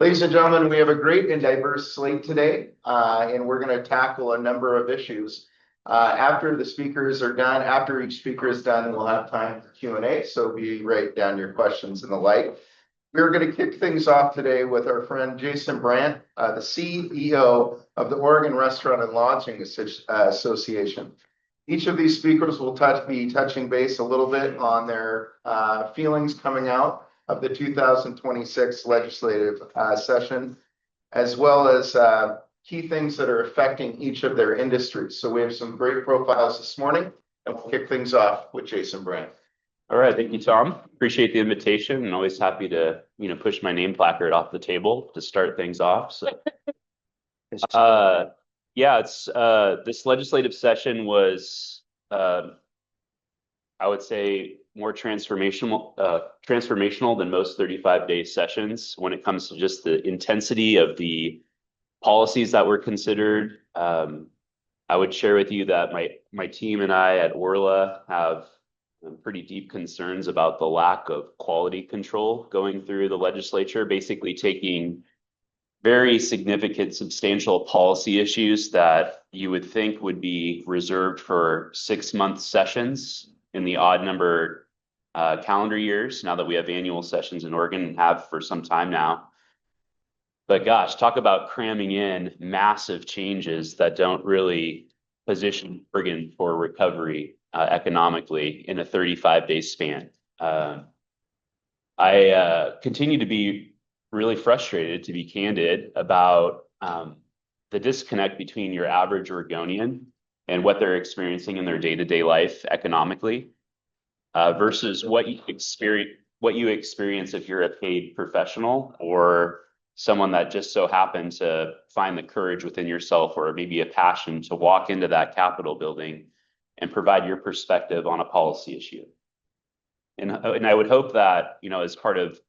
Ladies and gentlemen, we have a great and diverse slate today, and we're going to tackle a number of issues. After the speakers are done, after each speaker is done, we'll have time for Q&A, so be write down your questions and the like. We're going to kick things off today with our friend Jason Brandt, the CEO of the Oregon Restaurant and Lodging Association. Each of these speakers will be touching base a little bit on their feelings coming out of the 2026 legislative session, as well as key things that are affecting each of their industries. So we have some great profiles this morning, and we'll kick things off with Jason Brandt. All right, thank you, Tom. Appreciate the invitation, and always happy to push my name placard off the table to start things off. So, this legislative session was, I would say, more transformational than most 35-day sessions when it comes to just the intensity of the policies that were considered. I would share with you that my team and I at ORLA have pretty deep concerns about the lack of quality control going through the legislature, basically taking very significant, substantial policy issues that you would think would be reserved for 6-month sessions in the odd number calendar years, now that we have annual sessions in Oregon and have for some time now. But gosh, talk about cramming in massive changes that don't really position Oregon for recovery economically in a 35-day span. I continue to be really frustrated, to be candid, about the disconnect between your average Oregonian and what they're experiencing in their day-to-day life economically versus what you experience if you're a paid professional or someone that just so happened to find the courage within yourself or maybe a passion to walk into that Capitol building and provide your perspective on a policy issue. And I would hope that, as part of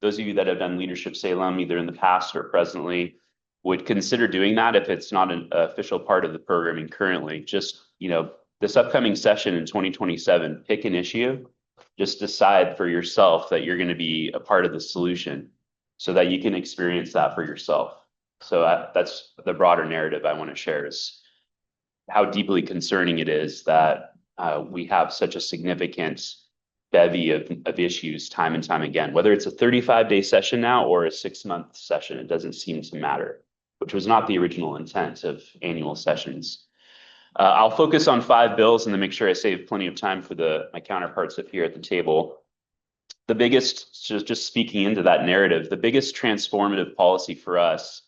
those of you that have done Leadership Salem, either in the past or presently, would consider doing that if it's not an official part of the programming currently. Just, this upcoming session in 2027, pick an issue, just decide for yourself that you're going to be a part of the solution so that you can experience that for yourself. So that's the broader narrative I want to share, is how deeply concerning it is that we have such a significant bevy of issues time and time again. Whether it's a 35-day session now or a 6-month session, it doesn't seem to matter, which was not the original intent of annual sessions. I'll focus on 5 bills and then make sure I save plenty of time for my counterparts up here at the table. The biggest, just speaking into that narrative, the biggest transformative policy for us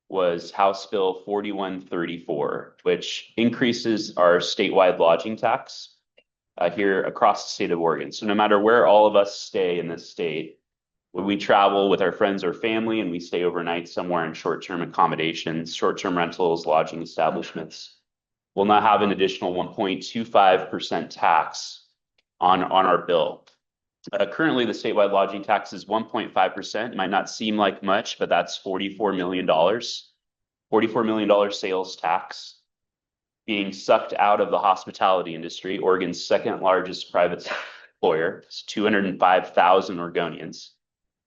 was House Bill 4134, which increases our statewide lodging tax here across the state of Oregon. So no matter where all of us stay in this state, when we travel with our friends or family and we stay overnight somewhere in short-term accommodations, short-term rentals, lodging establishments, we'll now have an additional 1.25% tax on our bill. Currently, the statewide lodging tax is 1.5%. Might not seem like much, but that's $44 million. $44 million sales tax being sucked out of the hospitality industry, Oregon's second largest private employer. It's 205,000 Oregonians,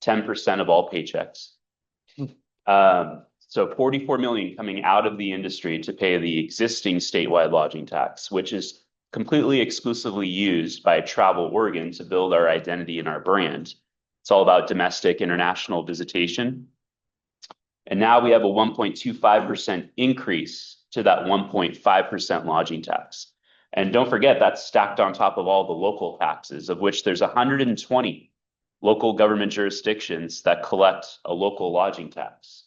10% of all paychecks. So 44 million coming out of the industry to pay the existing statewide lodging tax, which is completely exclusively used by Travel Oregon to build our identity and our brand. It's all about domestic international visitation. And now we have a 1.25% increase to that 1.5% lodging tax. And don't forget, that's stacked on top of all the local taxes, of which there's 120 local government jurisdictions that collect a local lodging tax.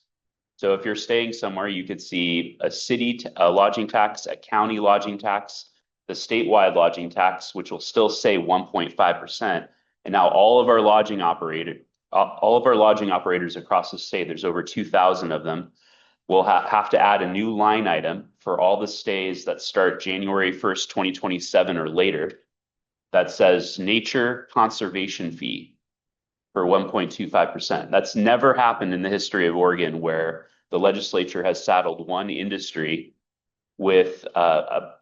So if you're staying somewhere, you could see a city lodging tax, a county lodging tax, the statewide lodging tax, which will still say 1.5%. And now all of our lodging operators across the state, there's over 2,000 of them, will have to add a new line item for all the stays that start January 1st, 2027 or later, that says nature conservation fee for 1.25%. That's never happened in the history of Oregon, where the legislature has saddled one industry with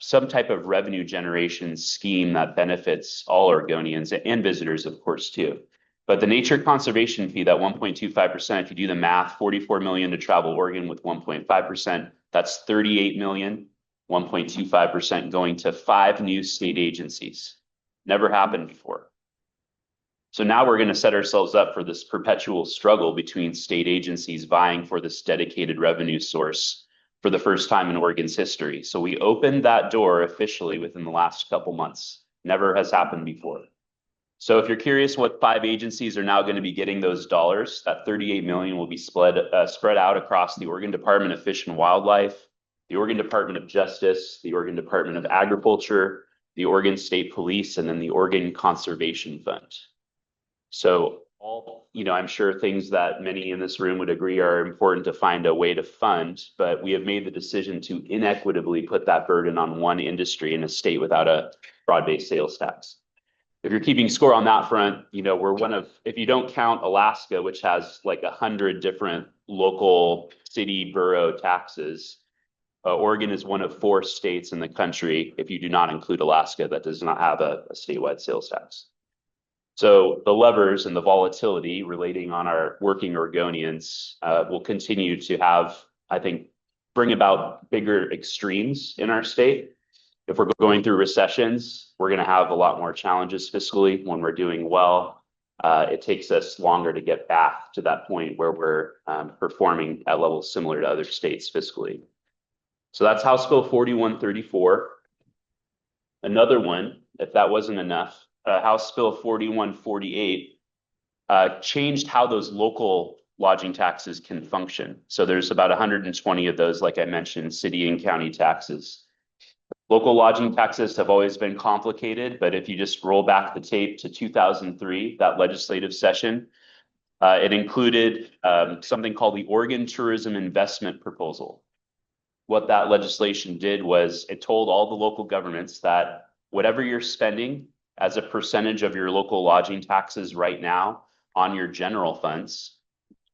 some type of revenue generation scheme that benefits all Oregonians and visitors, of course, too. But the nature conservation fee, that 1.25%, if you do the math, 44 million to travel Oregon with 1.5%, that's 38 million, 1.25% going to 5 new state agencies. Never happened before. So now we're going to set ourselves up for this perpetual struggle between state agencies vying for this dedicated revenue source for the first time in Oregon's history. So we opened that door officially within the last couple months. Never has happened before. So if you're curious what 5 agencies are now going to be getting those dollars, that 38 million will be spread out across the Oregon Department of Fish and Wildlife, the Oregon Department of Justice, the Oregon Department of Agriculture, the Oregon State Police, and then the Oregon Conservation Fund. So all, I'm sure things that many in this room would agree are important to find a way to fund, but we have made the decision to inequitably put that burden on one industry in a state without a broad-based sales tax. If you're keeping score on that front, we're one of, if you don't count Alaska, which has like 100 different local city borough taxes, Oregon is one of 4 states in the country, if you do not include Alaska, that does not have a statewide sales tax. So the levers and the volatility relating on our working Oregonians will continue to have, I think, bring about bigger extremes in our state. If we're going through recessions, we're going to have a lot more challenges fiscally. When we're doing well, it takes us longer to get back to that point where we're performing at levels similar to other states fiscally. So that's House Bill 4134. Another one, if that wasn't enough, House Bill 4148 changed how those local lodging taxes can function. So there's about 120 of those, like I mentioned, city and county taxes. Local lodging taxes have always been complicated, but if you just roll back the tape to 2003, that legislative session, it included something called the Oregon Tourism Investment Proposal. What that legislation did was it told all the local governments that whatever you're spending as a percentage of your local lodging taxes right now on your general funds,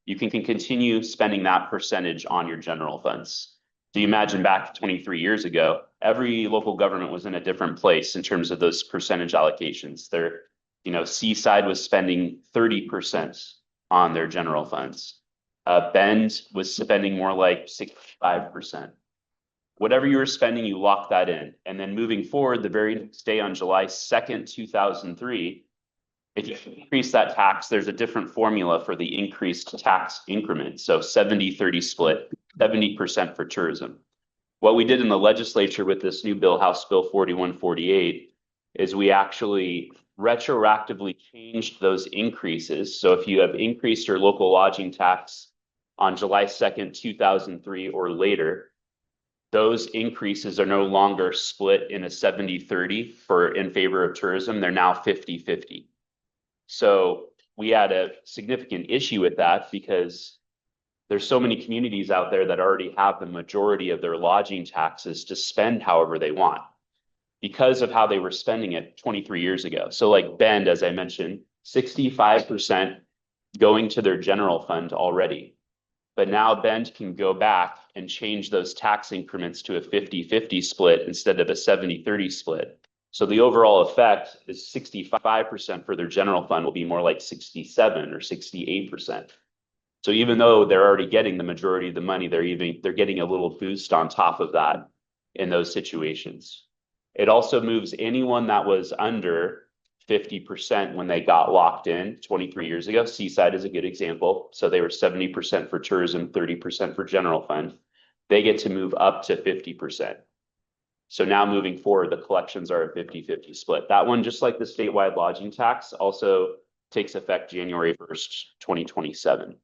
you can continue spending that percentage on your general funds. So you imagine back 23 years ago, every local government was in a different place in terms of those percentage allocations. Their, Seaside was spending 30% on their general funds. Bend was spending more like 65%. Whatever you were spending, you lock that in. And then moving forward, the very next day on July 2nd, 2003, if you increase that tax, there's a different formula for the increased tax increment. So 70-30 split, 70% for tourism. What we did in the legislature with this new bill, House Bill 4148, is we actually retroactively changed those increases. So if you have increased your local lodging tax on July 2nd, 2003 or later, those increases are no longer split in a 70-30 in favor of tourism. They're now 50-50. So we had a significant issue with that because there's so many communities out there that already have the majority of their lodging taxes to spend however they want because of how they were spending it 23 years ago. So like Bend, as I mentioned, 65% going to their general fund already. But now Bend can go back and change those tax increments to a 50-50 split instead of a 70-30 split. So the overall effect is 65% for their general fund will be more like 67 or 68%. So even though they're already getting the majority of the money, they're getting a little boost on top of that in those situations. It also moves anyone that was under 50% when they got locked in 23 years ago. Seaside is a good example. So they were 70% for tourism, 30% for general fund. They get to move up to 50%. So now moving forward, the collections are a 50-50 split. That one, just like the statewide lodging tax, also takes effect January 1st, 2027.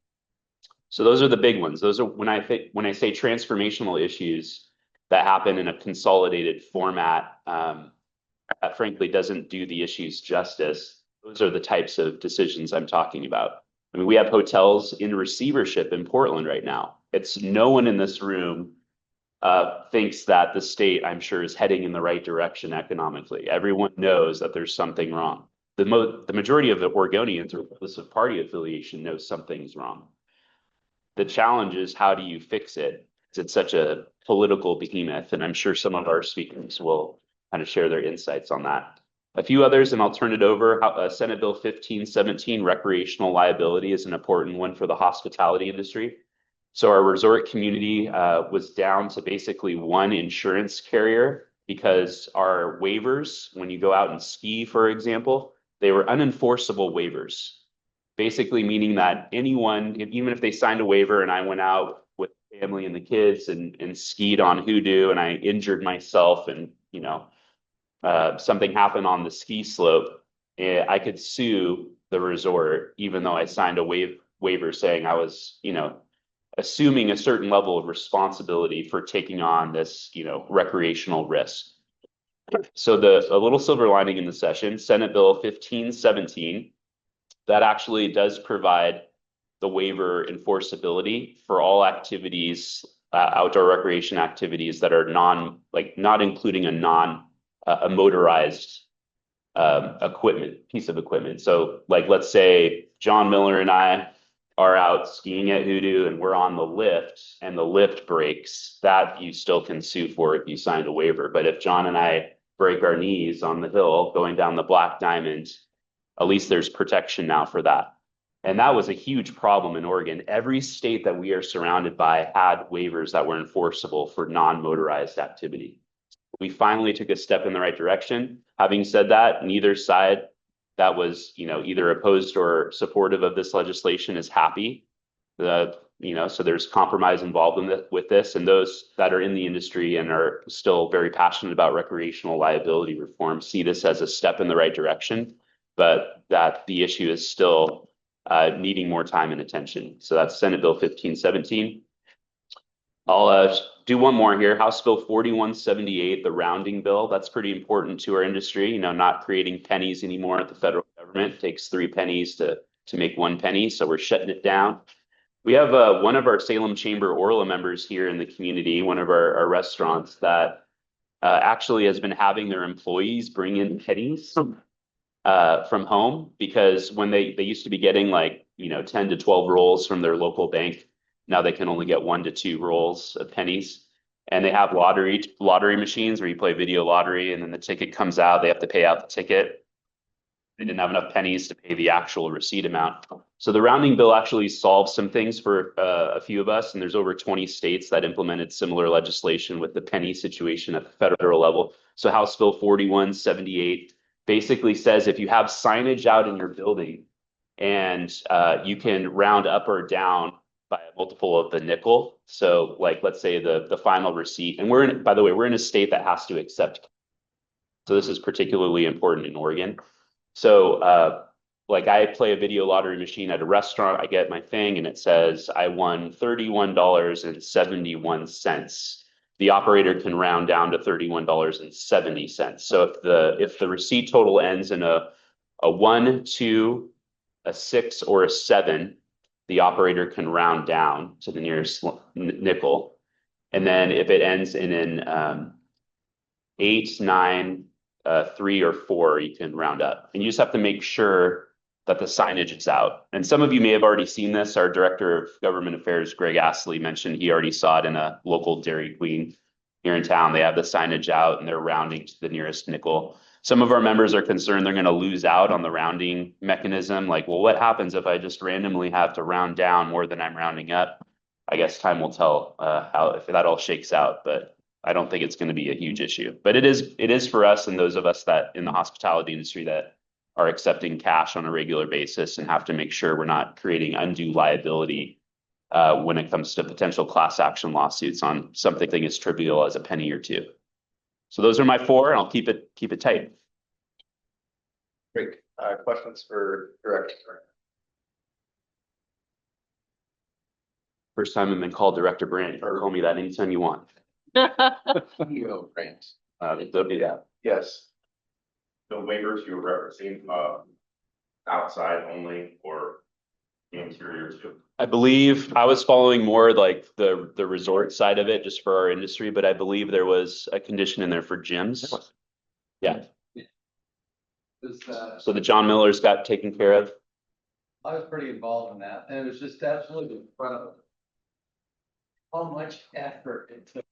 So those are the big ones. Those are when I say transformational issues that happen in a consolidated format, that frankly doesn't do the issues justice. Those are the types of decisions I'm talking about. I mean, we have hotels in receivership in Portland right now. It's no one in this room thinks that the state, I'm sure, is heading in the right direction economically. Everyone knows that there's something wrong. The majority of the Oregonians, regardless of party affiliation, knows something's wrong. The challenge is how do you fix it? It's such a political behemoth, and I'm sure some of our speakers will kind of share their insights on that. A few others, and I'll turn it over. Senate Bill 1517, recreational liability, is an important one for the hospitality industry. So our resort community was down to basically one insurance carrier because our waivers, when you go out and ski, for example, they were unenforceable waivers. Basically meaning that anyone, even if they signed a waiver and I went out with the family and the kids and skied on Hoodoo and I injured myself and, something happened on the ski slope, I could sue the resort, even though I signed a waiver saying I was, assuming a certain level of responsibility for taking on this, recreational risk. So a little silver lining in the session, Senate Bill 1517, that actually does provide the waiver enforceability for all activities, outdoor recreation activities that are not including a motorized piece of equipment. So let's say John Miller and I are out skiing at Hoodoo and we're on the lift and the lift breaks, that you still can sue for if you signed a waiver. But if John and I break our knees on the hill going down the Black Diamond, at least there's protection now for that. And that was a huge problem in Oregon. Every state that we are surrounded by had waivers that were enforceable for non-motorized activity. We finally took a step in the right direction. Having said that, neither side that was, either opposed or supportive of this legislation is happy. So there's compromise involved with this, and those that are in the industry and are still very passionate about recreational liability reform see this as a step in the right direction, but that the issue is still needing more time and attention. So that's Senate Bill 1517. I'll do one more here. House Bill 4178, the rounding bill. That's pretty important to our industry. Not creating pennies anymore at the federal government. It takes 3 pennies to make 1 penny. So we're shutting it down. We have one of our Salem Chamber ORLA members here in the community, one of our restaurants that actually has been having their employees bring in pennies from home, because when they used to be getting 10 to 12 rolls from their local bank, now they can only get 1 to 2 rolls of pennies. And they have lottery machines where you play video lottery and then the ticket comes out, they have to pay out the ticket. They didn't have enough pennies to pay the actual receipt amount. So the rounding bill actually solves some things for a few of us, and there's over 20 states that implemented similar legislation with the penny situation at the federal level. So House Bill 4178 basically says if you have signage out in your building and you can round up or down by a multiple of the nickel. So let's say the final receipt, and by the way, we're in a state that has to accept. So this is particularly important in Oregon. So I play a video lottery machine at a restaurant, I get my thing and it says I won $31.71. The operator can round down to $31.70. So if the receipt total ends in a 1, 2, a 6, or a 7, the operator can round down to the nearest nickel. And then if it ends in an 8, 9, 3, or 4, you can round up. And you just have to make sure that the signage is out. And some of you may have already seen this. Our Director of Government Affairs, Greg Astley, mentioned he already saw it in a local Dairy Queen here in town. They have the signage out and they're rounding to the nearest nickel. Some of our members are concerned they're going to lose out on the rounding mechanism. Well, what happens if I just randomly have to round down more than I'm rounding up? I guess time will tell if that all shakes out, but I don't think it's going to be a huge issue. But it is for us and those of us that in the hospitality industry that are accepting cash on a regular basis and have to make sure we're not creating undue liability when it comes to potential class action lawsuits on something as trivial as a penny or 2. So those are my 4, and I'll keep it tight. Great. Questions for Director? First time I've been called Director Brandt. Or call me that anytime you want. CEO Brandt. They'll do that. Yes. The waivers you were referencing, outside only or interior too? I believe I was following more the resort side of it just for our industry, but I believe there was a condition in there for gyms. Yeah. So the John Millers got taken care of. I was pretty involved in that, and it was just absolutely incredible how much effort it took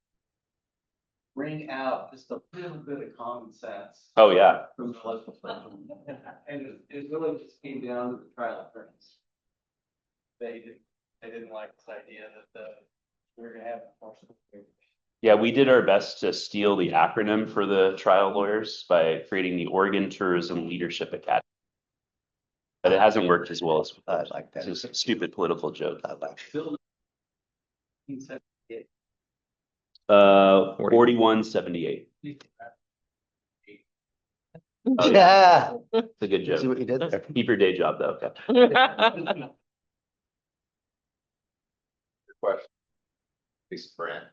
bring out just a little bit of common sense Oh, yeah. from the legislature. And it really just came down to the trial attorneys. They didn't like this idea that we're gonna have enforcement. Yeah, we did our best to steal the acronym for the trial lawyers by creating the Oregon Tourism Leadership Academy. But it hasn't worked as well as I like that. it's just a stupid political joke. I like Bill 1978. 4178. Oh, Yeah. It's a good See joke. what you did there? Keep your day job though. Okay. Question. Please, Brandt.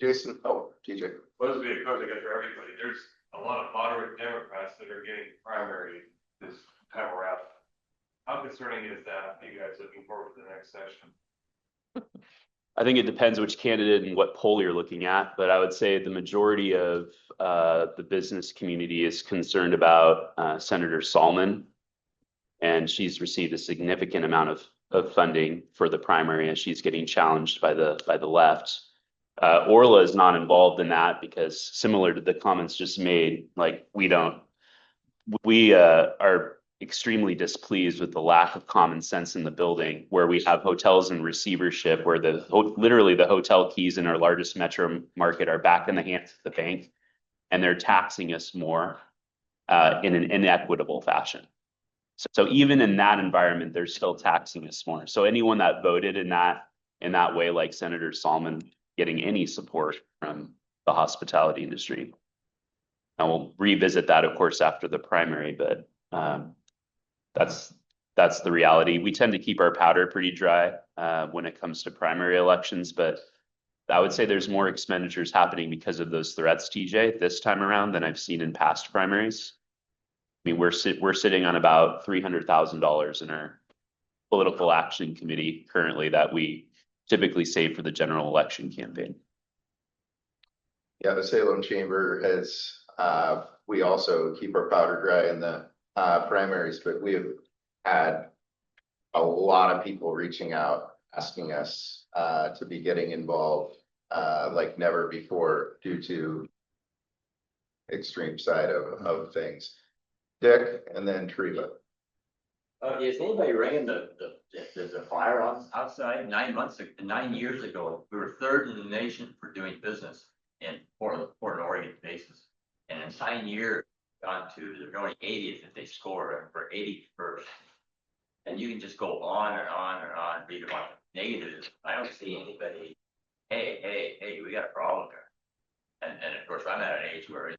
Jason, TJ. Well, this would be a good for everybody. There's a lot of moderate Democrats that are getting primary this time around. How concerning is that? Are you guys looking forward to the next session? I think it depends which candidate and what poll you're looking at, but I would say the majority of the business community is concerned about Senator Salmon. And she's received a significant amount of funding for the primary as she's getting challenged by the left. ORLA is not involved in that because similar to the comments just made, like we are extremely displeased with the lack of common sense in the building where we have hotels in receivership where literally the hotel keys in our largest metro market are back in the hands of the bank and they're taxing us more in an inequitable fashion. So even in that environment, they're still taxing us more. So anyone that voted in that way, like Senator Salmon, getting any support from the hospitality industry. And we'll revisit that, of course, after the primary, but that's the reality. We tend to keep our powder pretty dry when it comes to primary elections, but I would say there's more expenditures happening because of those threats, TJ, this time around than I've seen in past primaries. I mean, we're sitting on about $300,000 in our political action committee currently that we typically save for the general election campaign. Yeah, the Salem Chamber has, we also keep our powder dry in the primaries, but we have had a lot of people reaching out, asking us to be getting involved like never before due to extreme side of things. Dick and then Teresa. Is anybody ringing the fire on outside? 9 years ago, we were third in the nation for doing business in Portland, Oregon basis. And in 9 years, gone to they're only 80th if they score for 81st. And you can just go on and on and on, read about negatives. I don't see anybody, hey, we got a problem here. And of course, I'm at an age where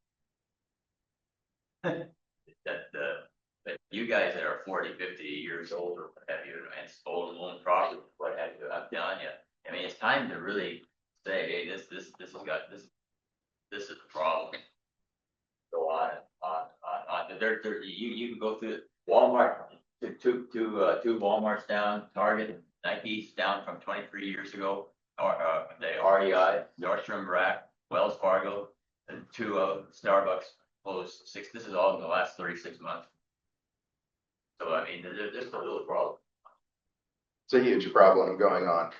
but you guys that are 40, 50 years old or what have you, and stolen own property, what have you, I'm telling you, I mean, it's time to really say, hey, this has got this is the problem. Go on. You can go through Walmart, two Walmarts down, Target, Nike's down from 23 years ago, or the REI, Nordstrom Rack, Wells Fargo, and two Starbucks closed six. This is all in the last 36 months. So I mean, there's a little problem. It's a huge problem going on,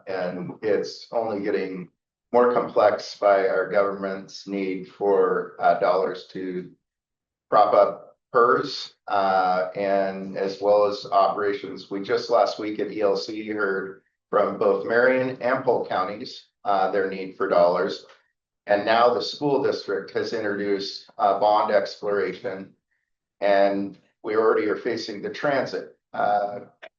and it's only getting more complex by our government's need for dollars to prop up PERS and as well as operations. We just last week at ELC heard from both Marion and Polk counties their need for dollars. And now the school district has introduced bond exploration, and we already are facing the transit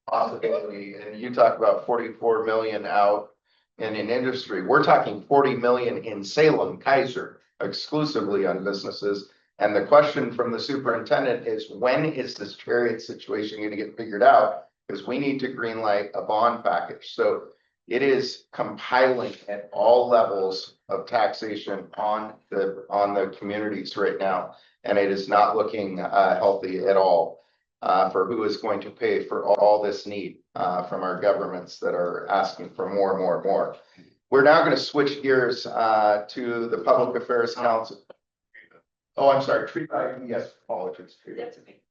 possibility. And you talk about 44 million out in an industry. We're talking 40 million in Salem, Kaiser, exclusively on businesses. And the question from the superintendent is, when is this chariot situation going to get figured out? Because we need to greenlight a bond package. So it is compiling at all levels of taxation on the communities right now. And it is not looking healthy at all for who is going to pay for all this need from our governments that are asking for more and more and more. We're now going to switch gears to the Public Affairs Council. Oh, I'm sorry, yes, apologies. That's okay.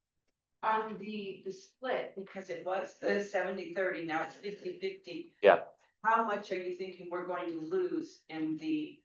On the split, because it was the 70-30, now it's 50-50. Yeah. how much are you thinking we're going to lose in the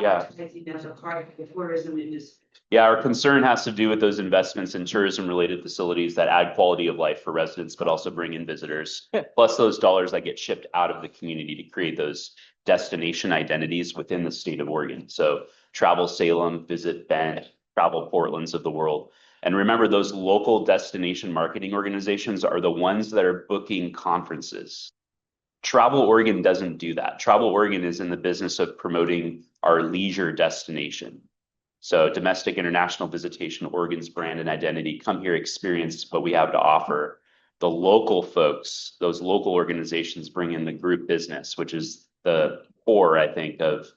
Yeah. advertising as a part of the tourism industry? Yeah, our concern has to do with those investments in tourism-related facilities that add quality of life for residents, but also bring in visitors. Plus those dollars that get shipped out of the community to create those destination identities within the state of Oregon. So travel Salem, visit Bend, travel Portlands of the world. And remember, those local destination marketing organizations are the ones that are booking conferences. Travel Oregon doesn't do that. Travel Oregon is in the business of promoting our leisure destination. So domestic, international visitation, Oregon's brand and identity, come here, experience what we have to offer. The local folks, those local organizations bring in the group business, which is the core, I think, of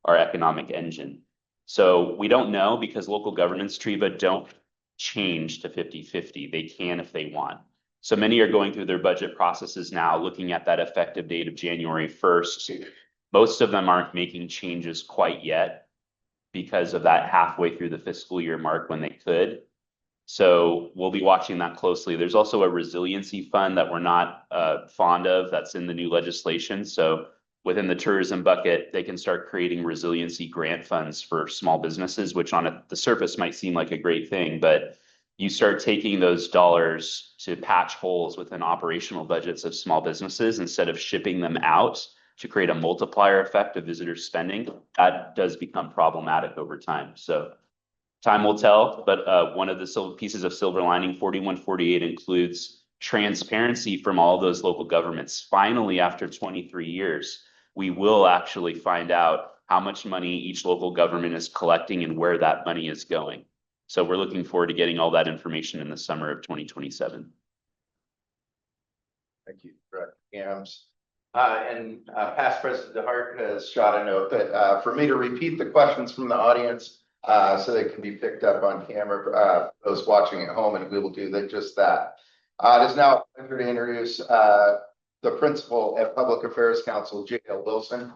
our economic engine. So we don't know because local governments, Treva, don't change to 50-50. They can if they want. So many are going through their budget processes now, looking at that effective date of January 1st. Most of them aren't making changes quite yet because of that halfway through the fiscal year mark when they could. So we'll be watching that closely. There's also a resiliency fund that we're not fond of that's in the new legislation. So within the tourism bucket, they can start creating resiliency grant funds for small businesses, which on the surface might seem like a great thing, but you start taking those dollars to patch holes within operational budgets of small businesses instead of shipping them out to create a multiplier effect of visitor spending, that does become problematic over time. So time will tell, but one of the pieces of silver lining 4148 includes transparency from all those local governments. Finally, after 23 years, we will actually find out how much money each local government is collecting and where that money is going. So we're looking forward to getting all that information in the summer of 2027. Thank you, Director Gams. Past President DeHart has shot a note that for me to repeat the questions from the audience so they can be picked up on camera, those watching at home, and we will do just that. It is now a pleasure to introduce the Principal at Public Affairs Council, J.L. Wilson.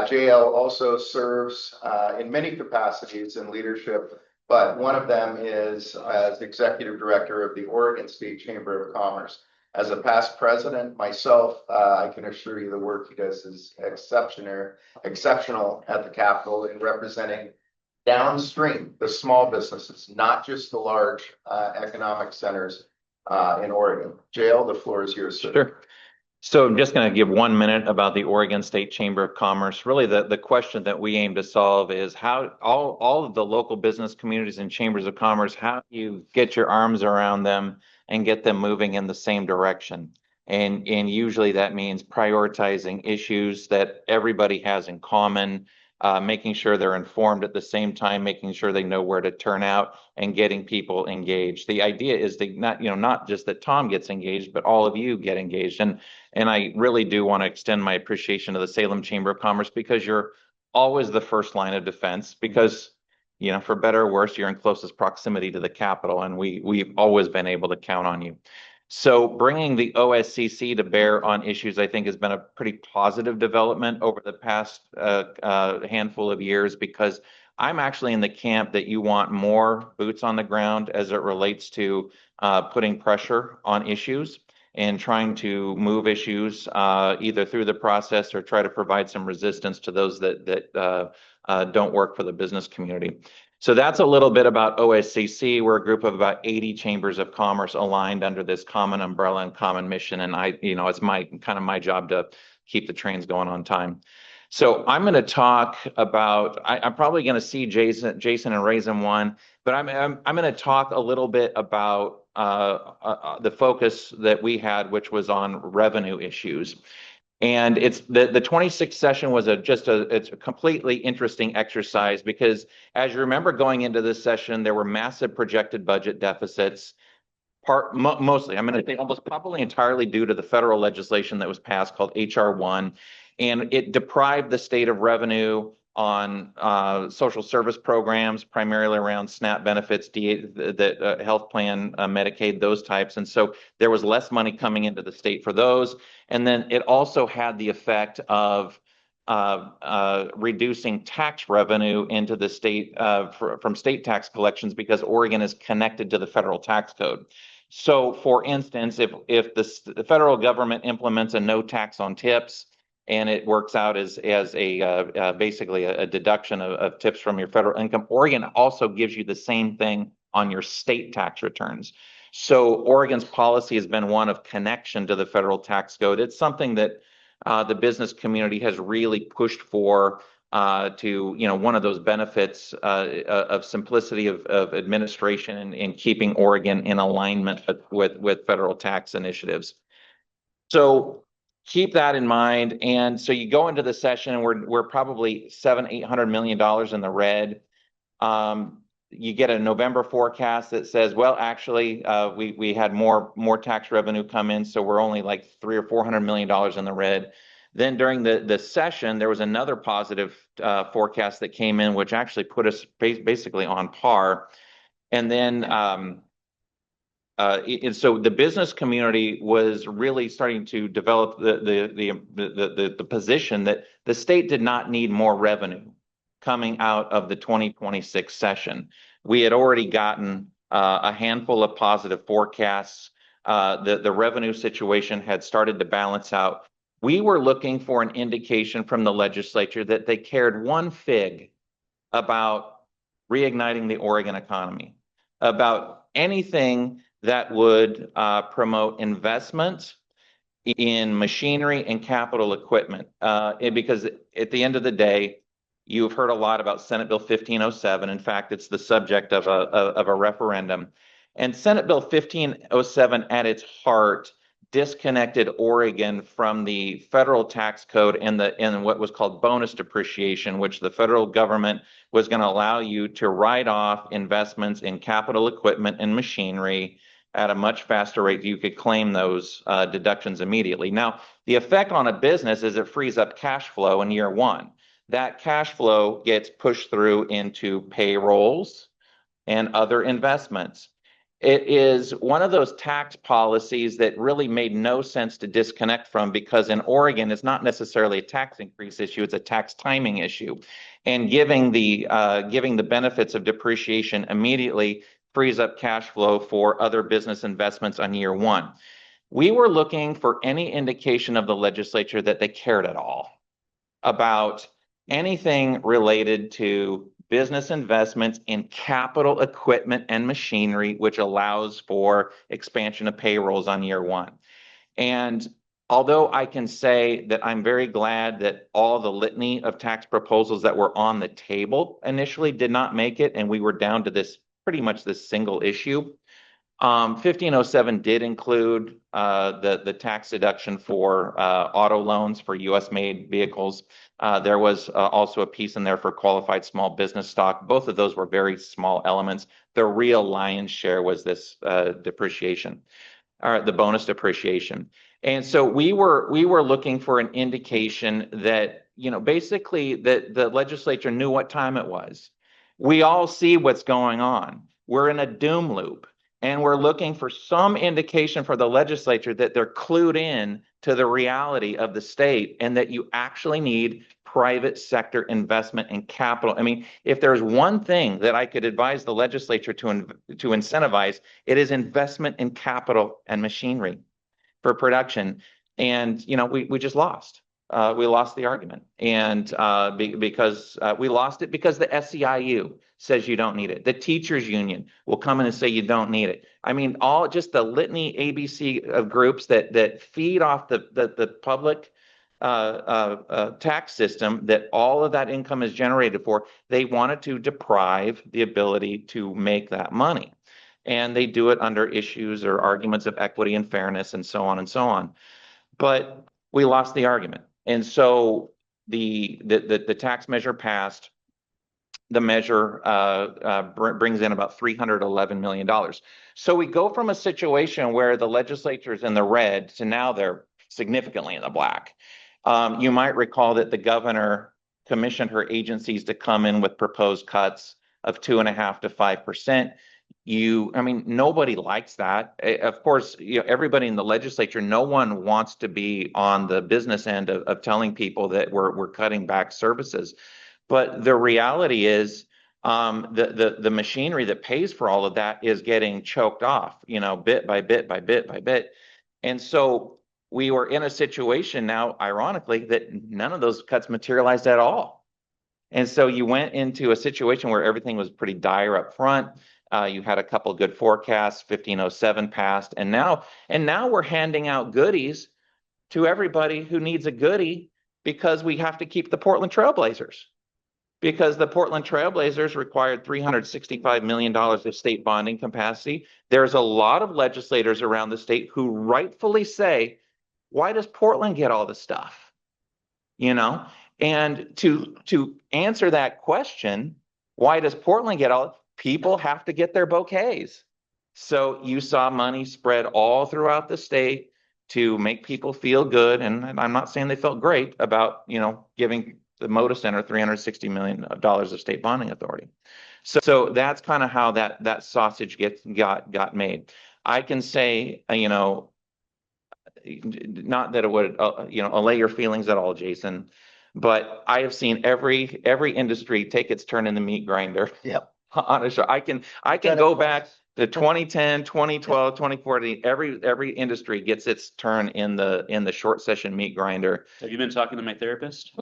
J.L. also serves in many capacities in leadership, but one of them is as Executive Director of the Oregon State Chamber of Commerce. As a past president myself, I can assure you the work he does is exceptional at the Capitol in representing downstream, the small businesses, not just the large economic centers in Oregon. JL, the floor is yours, sir. Sure. So I'm just going to give 1 minute about the Oregon State Chamber of Commerce. Really, the question that we aim to solve is how all of the local business communities and chambers of commerce, how do you get your arms around them and get them moving in the same direction? And usually that means prioritizing issues that everybody has in common, making sure they're informed at the same time, making sure they know where to turn out and getting people engaged. The idea is to not just that Tom gets engaged, but all of you get engaged. And I really do want to extend my appreciation to the Salem Chamber of Commerce because you're always the first line of defense because, for better or worse, you're in closest proximity to the Capitol, and we've always been able to count on you. So bringing the OSCC to bear on issues, I think, has been a pretty positive development over the past handful of years because I'm actually in the camp that you want more boots on the ground as it relates to putting pressure on issues and trying to move issues either through the process or try to provide some resistance to those that don't work for the business community. So that's a little bit about OSCC. We're a group of about 80 chambers of commerce aligned under this common umbrella and common mission. And it's my job to keep the trains going on time. So I'm going to talk about, I'm probably going to see Jason and Raisin one, but I'm going to talk a little bit about the focus that we had, which was on revenue issues. And it's the 26th session was it's a completely interesting exercise because as you remember going into this session, there were massive projected budget deficits, mostly, I'm going to say almost probably entirely due to the federal legislation that was passed called HR 1. And it deprived the state of revenue on social service programs, primarily around SNAP benefits, the health plan, Medicaid, those types. And so there was less money coming into the state for those. And then it also had the effect of reducing tax revenue into the state from state tax collections because Oregon is connected to the federal tax code. So for instance, if the federal government implements a no tax on tips, and it works out as a basically a deduction of tips from your federal income, Oregon also gives you the same thing on your state tax returns. So Oregon's policy has been one of connection to the federal tax code. It's something that the business community has really pushed for, to, one of those benefits of simplicity of administration and keeping Oregon in alignment with federal tax initiatives. So keep that in mind. And so you go into the session and we're probably $700-800 million in the red. You get a November forecast that says, well, actually, we had more tax revenue come in, so we're only like $300-400 million in the red. Then during the session, there was another positive forecast that came in, which actually put us basically on par. And then so the business community was really starting to develop the position that the state did not need more revenue coming out of the 2026 session. We had already gotten a handful of positive forecasts. The revenue situation had started to balance out. We were looking for an indication from the legislature that they cared one fig about reigniting the Oregon economy, about anything that would promote investment in machinery and capital equipment. Because at the end of the day, you've heard a lot about Senate Bill 1507. In fact, it's the subject of a referendum. And Senate Bill 1507 at its heart disconnected Oregon from the federal tax code and what was called bonus depreciation, which the federal government was going to allow you to write off investments in capital equipment and machinery at a much faster rate. You could claim those deductions immediately. Now, the effect on a business is it frees up cash flow in year one. That cash flow gets pushed through into payrolls and other investments. It is one of those tax policies that really made no sense to disconnect from, because in Oregon, it's not necessarily a tax increase issue, it's a tax timing issue. And giving the benefits of depreciation immediately frees up cash flow for other business investments on year one. We were looking for any indication of the legislature that they cared at all about anything related to business investments in capital equipment and machinery, which allows for expansion of payrolls on year one. And although I can say that I'm very glad that all the litany of tax proposals that were on the table initially did not make it, and we were down to pretty much this single issue. 1507 did include the tax deduction for auto loans for U.S. made vehicles. There was also a piece in there for qualified small business stock. Both of those were very small elements. The real lion's share was this depreciation, or the bonus depreciation. And so we were looking for an indication that, basically that the legislature knew what time it was. We all see what's going on. We're in a doom loop. And we're looking for some indication for the legislature that they're clued in to the reality of the state, and that you actually need private sector investment in capital. I mean, if there's one thing that I could advise the legislature to incentivize, it is investment in capital and machinery for production. And, we just lost. We lost the argument. And because we lost it because the SEIU says you don't need it. The teachers union will come in and say you don't need it. I mean, all just the litany ABC of groups that feed off the public tax system that all of that income is generated for. They wanted to deprive the ability to make that money. And they do it under issues or arguments of equity and fairness and so on and so on. But we lost the argument. And so the tax measure passed. The measure brings in about $311 million. So we go from a situation where the legislature is in the red to now they're significantly in the black. You might recall that the governor commissioned her agencies to come in with proposed cuts of 2.5% to 5%. Nobody likes that. Of course, everybody in the legislature, no one wants to be on the business end of telling people that we're cutting back services. But the reality is The machinery that pays for all of that is getting choked off, bit by bit by bit by bit. And so we were in a situation now, ironically, that none of those cuts materialized at all. And so you went into a situation where everything was pretty dire up front. You had a couple of good forecasts, 1507 passed, and now we're handing out goodies to everybody who needs a goodie because we have to keep the Portland Trailblazers. Because the Portland Trailblazers required $365 million of state bonding capacity. There's a lot of legislators around the state who rightfully say, why does Portland get all the stuff? And to answer that question, why does Portland get all? People have to get their bouquets. So you saw money spread all throughout the state to make people feel good. And I'm not saying they felt great about, giving the Moda Center $360 million of state bonding authority. So that's kind of how that sausage got made. I can say, not that it would, allay your feelings at all, Jason, but I have seen every industry take its turn in the meat grinder. Yep. Honestly, I can go back to 2010, 2012, 2014. Every industry gets its turn in the short session meat grinder. Have you been talking to my therapist?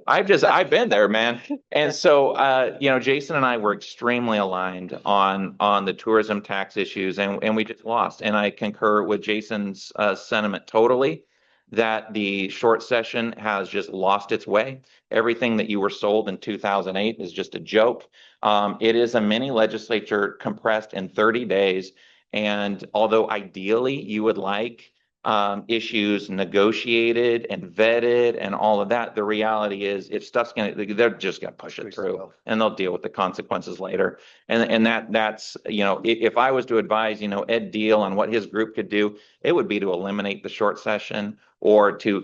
I've been there, man. And so, Jason and I were extremely aligned on the tourism tax issues, and we just lost. And I concur with Jason's sentiment totally, that the short session has just lost its way. Everything that you were sold in 2008 is just a joke. It is a mini legislature compressed in 30 days. And although ideally you would like issues negotiated and vetted and all of that, the reality is if stuff's they're just gonna push it through and they'll deal with the consequences later. And that's, if I was to advise, Ed Deal on what his group could do, it would be to eliminate the short session or to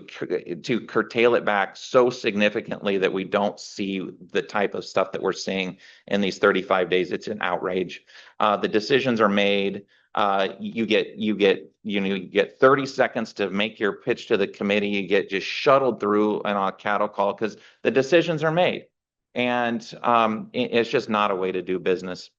curtail it back so significantly that we don't see the type of stuff that we're seeing in these 35 days. It's an outrage. The decisions are made. You get 30 seconds to make your pitch to the committee. You get just shuttled through and on a cattle call because the decisions are made. And it's just not a way to do business.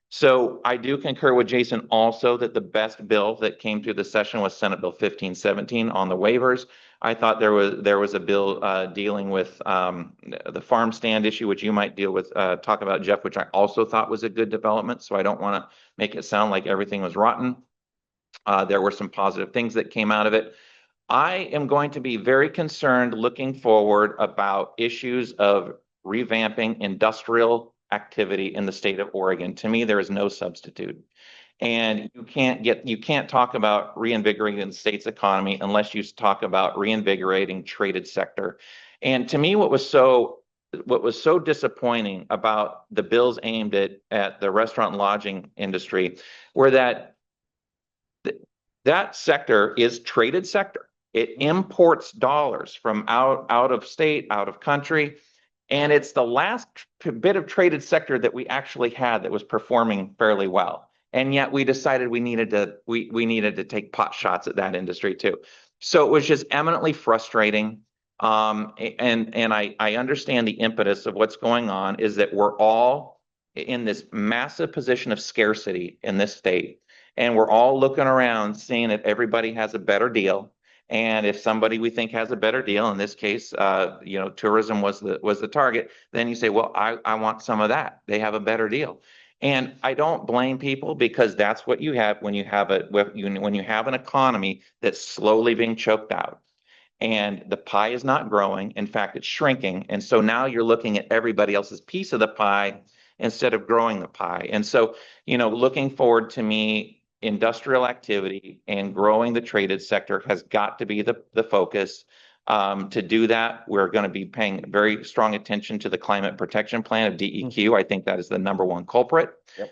So I do concur with Jason also that the best bill that came through the session was Senate Bill 1517 on the waivers. I thought there was a bill dealing with the farm stand issue, which you might deal with, talk about, Jeff, which I also thought was a good development. So I don't want to make it sound like everything was rotten. There were some positive things that came out of it. I am going to be very concerned looking forward about issues of revamping industrial activity in the state of Oregon. To me, there is no substitute. And you can't talk about reinvigorating the state's economy unless you talk about reinvigorating traded sector. And to me, what was so disappointing about the bills aimed at the restaurant and lodging industry were that sector is traded sector. It imports dollars from out of state, out of country. And it's the last bit of traded sector that we actually had that was performing fairly well. And yet we decided we needed to take pot shots at that industry too. So it was just eminently frustrating. And I understand the impetus of what's going on is that we're all in this massive position of scarcity in this state. And we're all looking around seeing that everybody has a better deal. And if somebody we think has a better deal, in this case, tourism was the target, then you say, well, I want some of that. They have a better deal. And I don't blame people because that's what you have when you have an economy that's slowly being choked out. And the pie is not growing. In fact, it's shrinking. And so now you're looking at everybody else's piece of the pie instead of growing the pie. And so, looking forward, to me, industrial activity and growing the traded sector has got to be the focus. To do that, we're going to be paying very strong attention to the climate protection plan of DEQ. I think that is the number one culprit. Yep.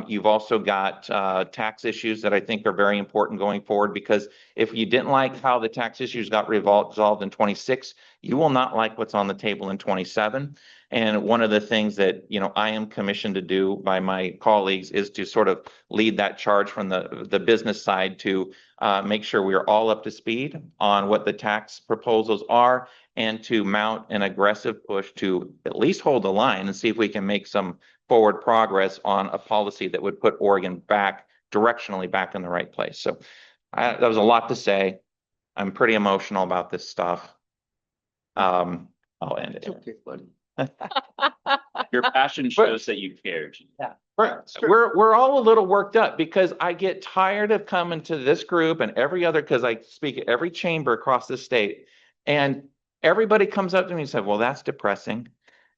You've also got tax issues that I think are very important going forward, because if you didn't like how the tax issues got resolved in 26, you will not like what's on the table in 27. And one of the things that, you know, I am commissioned to do by my colleagues is to sort of lead that charge from the business side to make sure we are all up to speed on what the tax proposals are, and to mount an aggressive push to at least hold the line and see if we can make some forward progress on a policy that would put Oregon back directionally back in the right place. So that was a lot to say. I'm pretty emotional about this stuff. I'll end it. Okay, buddy. Your passion shows that you care. We're all a little worked up because I get tired of coming to this group and every other, because I speak at every chamber across the state, and everybody comes up to me and says, well, that's depressing.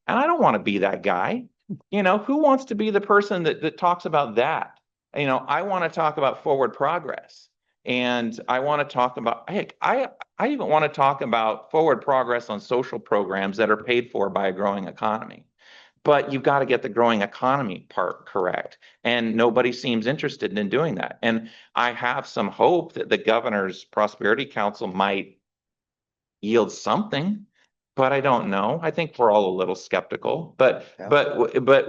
And I don't want to be that guy. You know, who wants to be the person that talks about that? You know, I want to talk about forward progress. And I want to talk about, heck, I even want to talk about forward progress on social programs that are paid for by a growing economy. But you've got to get the growing economy part correct. And nobody seems interested in doing that. And I have some hope that the governor's Prosperity Council might yield something, but I don't know. I think we're all a little skeptical, but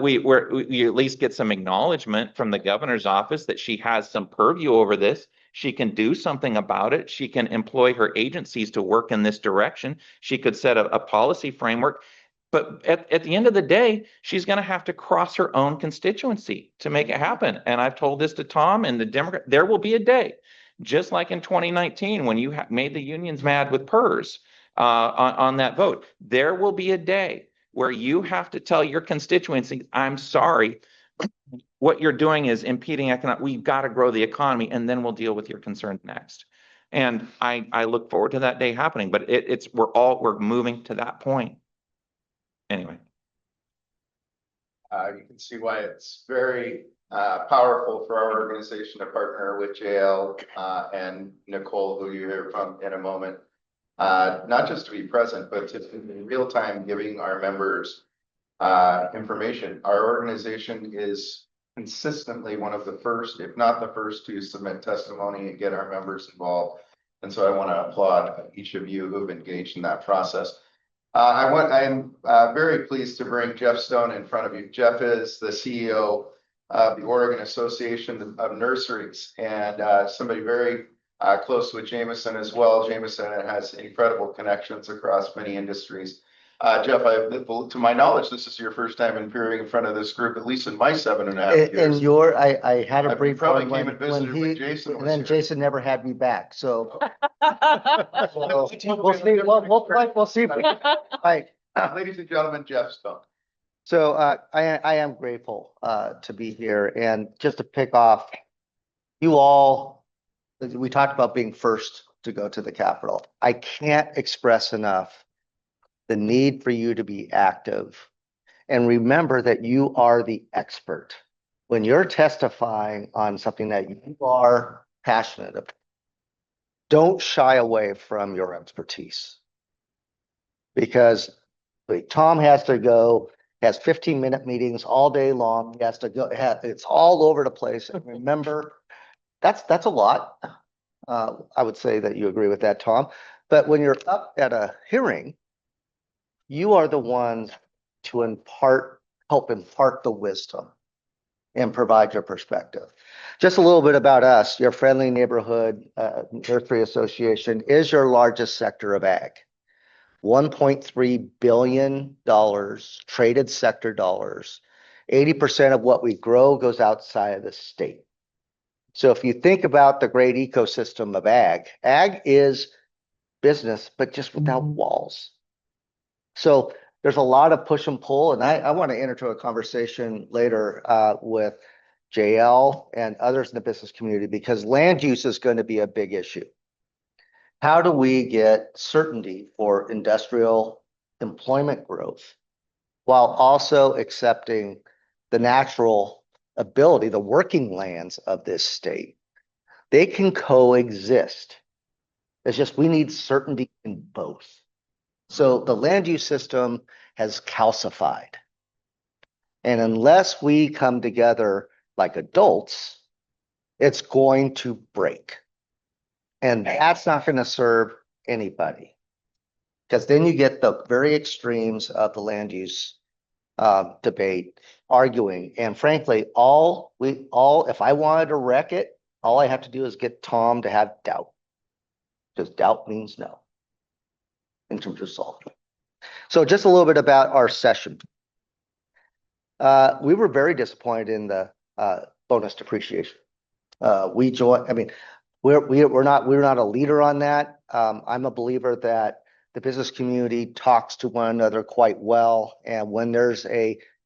we at least get some acknowledgement from the governor's office that she has some purview over this. She can do something about it. She can employ her agencies to work in this direction. She could set a policy framework. But at the end of the day, she's going to have to cross her own constituency to make it happen. And I've told this to Tom and the Democrat, there will be a day, just like in 2019, when you made the unions mad with PERS on that vote. There will be a day where you have to tell your constituency, I'm sorry, what you're doing is impeding economic, we've got to grow the economy, and then we'll deal with your concerns next. And I look forward to that day happening, but we're moving to that point. Anyway. You can see why it's very powerful for our organization to partner with JL and Nicole, who you hear from in a moment. Not just to be present, but to in real time giving our members information. Our organization is consistently one of the first, if not the first, to submit testimony and get our members involved. And so I want to applaud each of you who've engaged in that process. I am very pleased to bring Jeff Stone in front of you. Jeff is the CEO of the Oregon Association of Nurseries, and somebody very close with Jameson as well. Jameson has incredible connections across many industries. Jeff, to my knowledge, this is your first time appearing in front of this group, at least in my 7.5 years. And I had a brief probably one came and visited when Jason and was then here. Jason never had me back. So we'll see. We'll see. Right. Ladies and gentlemen, Jeff Stone. So I am grateful to be here, and just to pick off, you all, we talked about being first to go to the Capitol. I can't express enough the need for you to be active, and remember that you are the expert. When you're testifying on something that you are passionate about, don't shy away from your expertise, because Tom has to go, has 15-minute meetings all day long. He has to go, it's all over the place. And remember, that's a lot. I would say that you agree with that, Tom. But when you're up at a hearing, you are the ones to help impart the wisdom and provide your perspective. Just a little bit about us. Your friendly neighborhood nursery association is your largest sector of ag. $1.3 billion traded sector dollars. 80% of what we grow goes outside of the state. So if you think about the great ecosystem of ag is business, but just without walls. So there's a lot of push and pull, and I want to enter into a conversation later with JL and others in the business community, because land use is going to be a big issue. How do we get certainty for industrial employment growth while also accepting the natural ability, the working lands of this state? They can coexist. It's just we need certainty in both. So the land use system has calcified. And unless we come together like adults, it's going to break. And that's not going to serve anybody. Because then you get the very extremes of the land use debate, arguing. And frankly, if I wanted to wreck it, all I have to do is get Tom to have doubt. Because doubt means no in terms of solving. So just a little bit about our session. We were very disappointed in the bonus depreciation. We joined, I mean, we're not a leader on that. I'm a believer that the business community talks to one another quite well. And when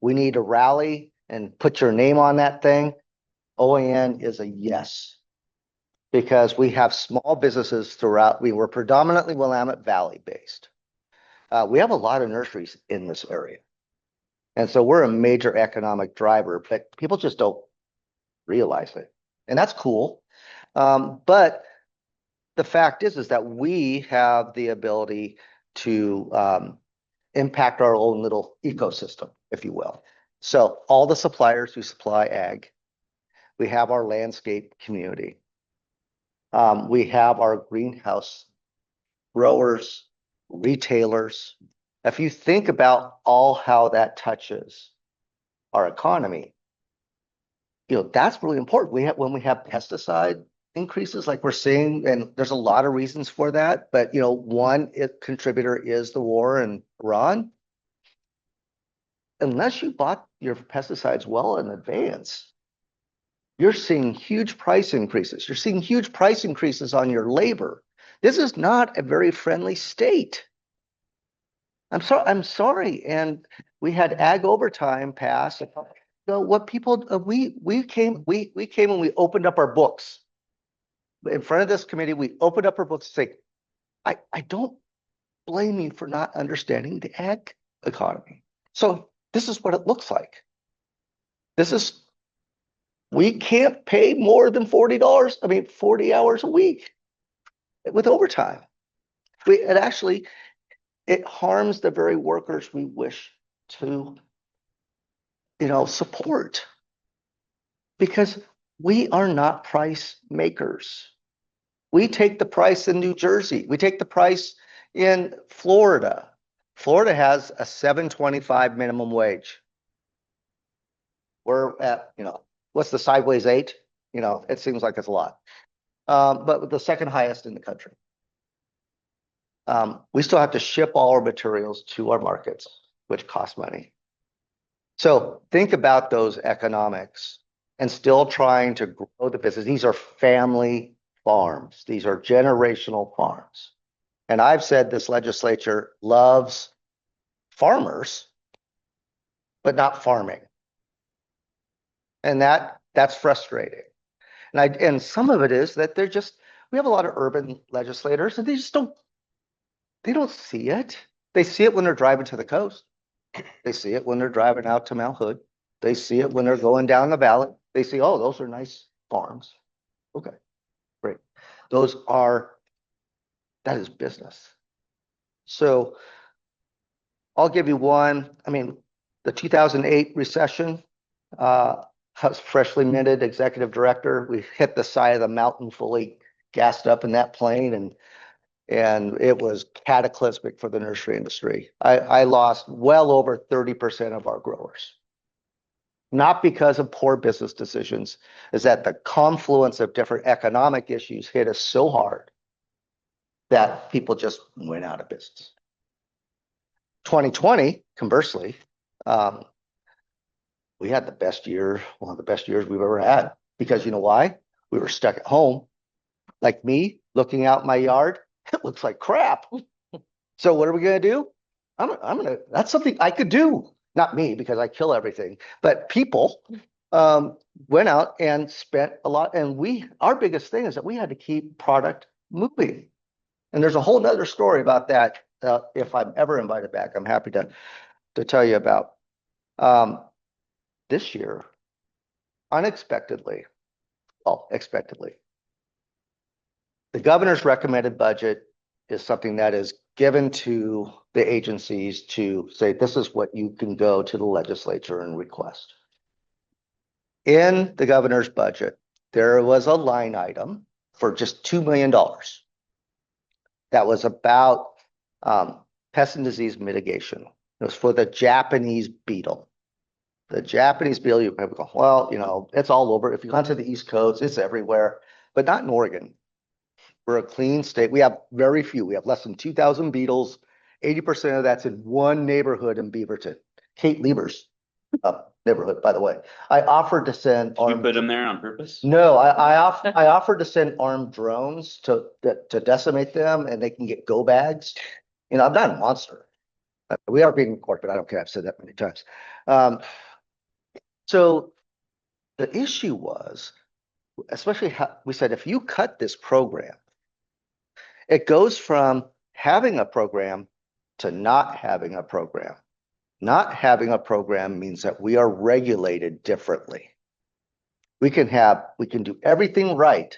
we need to rally and put your name on that thing, OAN is a yes. Because we have small businesses throughout, we were predominantly Willamette Valley based. We have a lot of nurseries in this area. And so we're a major economic driver, but people just don't realize it. And that's cool. But the fact is that we have the ability to impact our own little ecosystem, if you will. So all the suppliers who supply ag, we have our landscape community. We have our greenhouse growers, retailers. If you think about all how that touches our economy, that's really important. When we have pesticide increases like we're seeing, and there's a lot of reasons for that, but one contributor is the war in Iran. Unless you bought your pesticides well in advance, you're seeing huge price increases. You're seeing huge price increases on your labor. This is not a very friendly state. I'm sorry. And we had ag overtime pass. What people we came and we opened up our books. In front of this committee, we opened up our books and say, I don't blame you for not understanding the ag economy. So this is what it looks like. We can't pay more than $40, 40 hours a week with overtime. It harms the very workers we wish to, support. Because we are not price makers. We take the price in New Jersey. We take the price in Florida. Florida has a $7.25 minimum wage. We're at, what's the sideways 8? It seems like it's a lot. But the second highest in the country. We still have to ship all our materials to our markets, which costs money. So think about those economics and still trying to grow the business. These are family farms. These are generational farms. And I've said this legislature loves farmers, but not farming. And that's frustrating. And some of it is that we have a lot of urban legislators and they don't see it. They see it when they're driving to the coast. They see it when they're driving out to Mount Hood. They see it when they're going down the valley. They see, oh, those are nice farms. Okay, great. That is business. So I'll give you one. The 2008 recession, I was freshly minted executive director. We hit the side of the mountain fully gassed up in that plane, and it was cataclysmic for the nursery industry. I lost well over 30% of our growers. Not because of poor business decisions, is that the confluence of different economic issues hit us so hard that people just went out of business. 2020, conversely, we had one of the best years we've ever had. Because you know why? We were stuck at home. Like me, looking out my yard, it looks like crap. So what are we going to do? That's something I could do. Not me, because I kill everything, but people went out and spent a lot. And our biggest thing is that we had to keep product moving. And there's a whole nother story about that. If I'm ever invited back, I'm happy to tell you about. This year, expectedly, the governor's recommended budget is something that is given to the agencies to say, this is what you can go to the legislature and request. In the governor's budget, there was a line item for just $2 million. That was about pest and disease mitigation. It was for the Japanese beetle. The Japanese beetle, you probably go, well, you know, it's all over. If you go to the East Coast, it's everywhere, but not in Oregon. We're a clean state. We have very few. We have less than 2,000 beetles. 80% of that's in one neighborhood in Beaverton. Kate Lieber's neighborhood, by the way. I offered to send You put them there on purpose? No, I offered to send armed drones to decimate them, and they can get go bags. You know, I'm not a monster. We are being recorded, but I don't care. I've said that many times. So the issue was, especially how we said, if you cut this program, it goes from having a program to not having a program. Not having a program means that we are regulated differently. We can do everything right,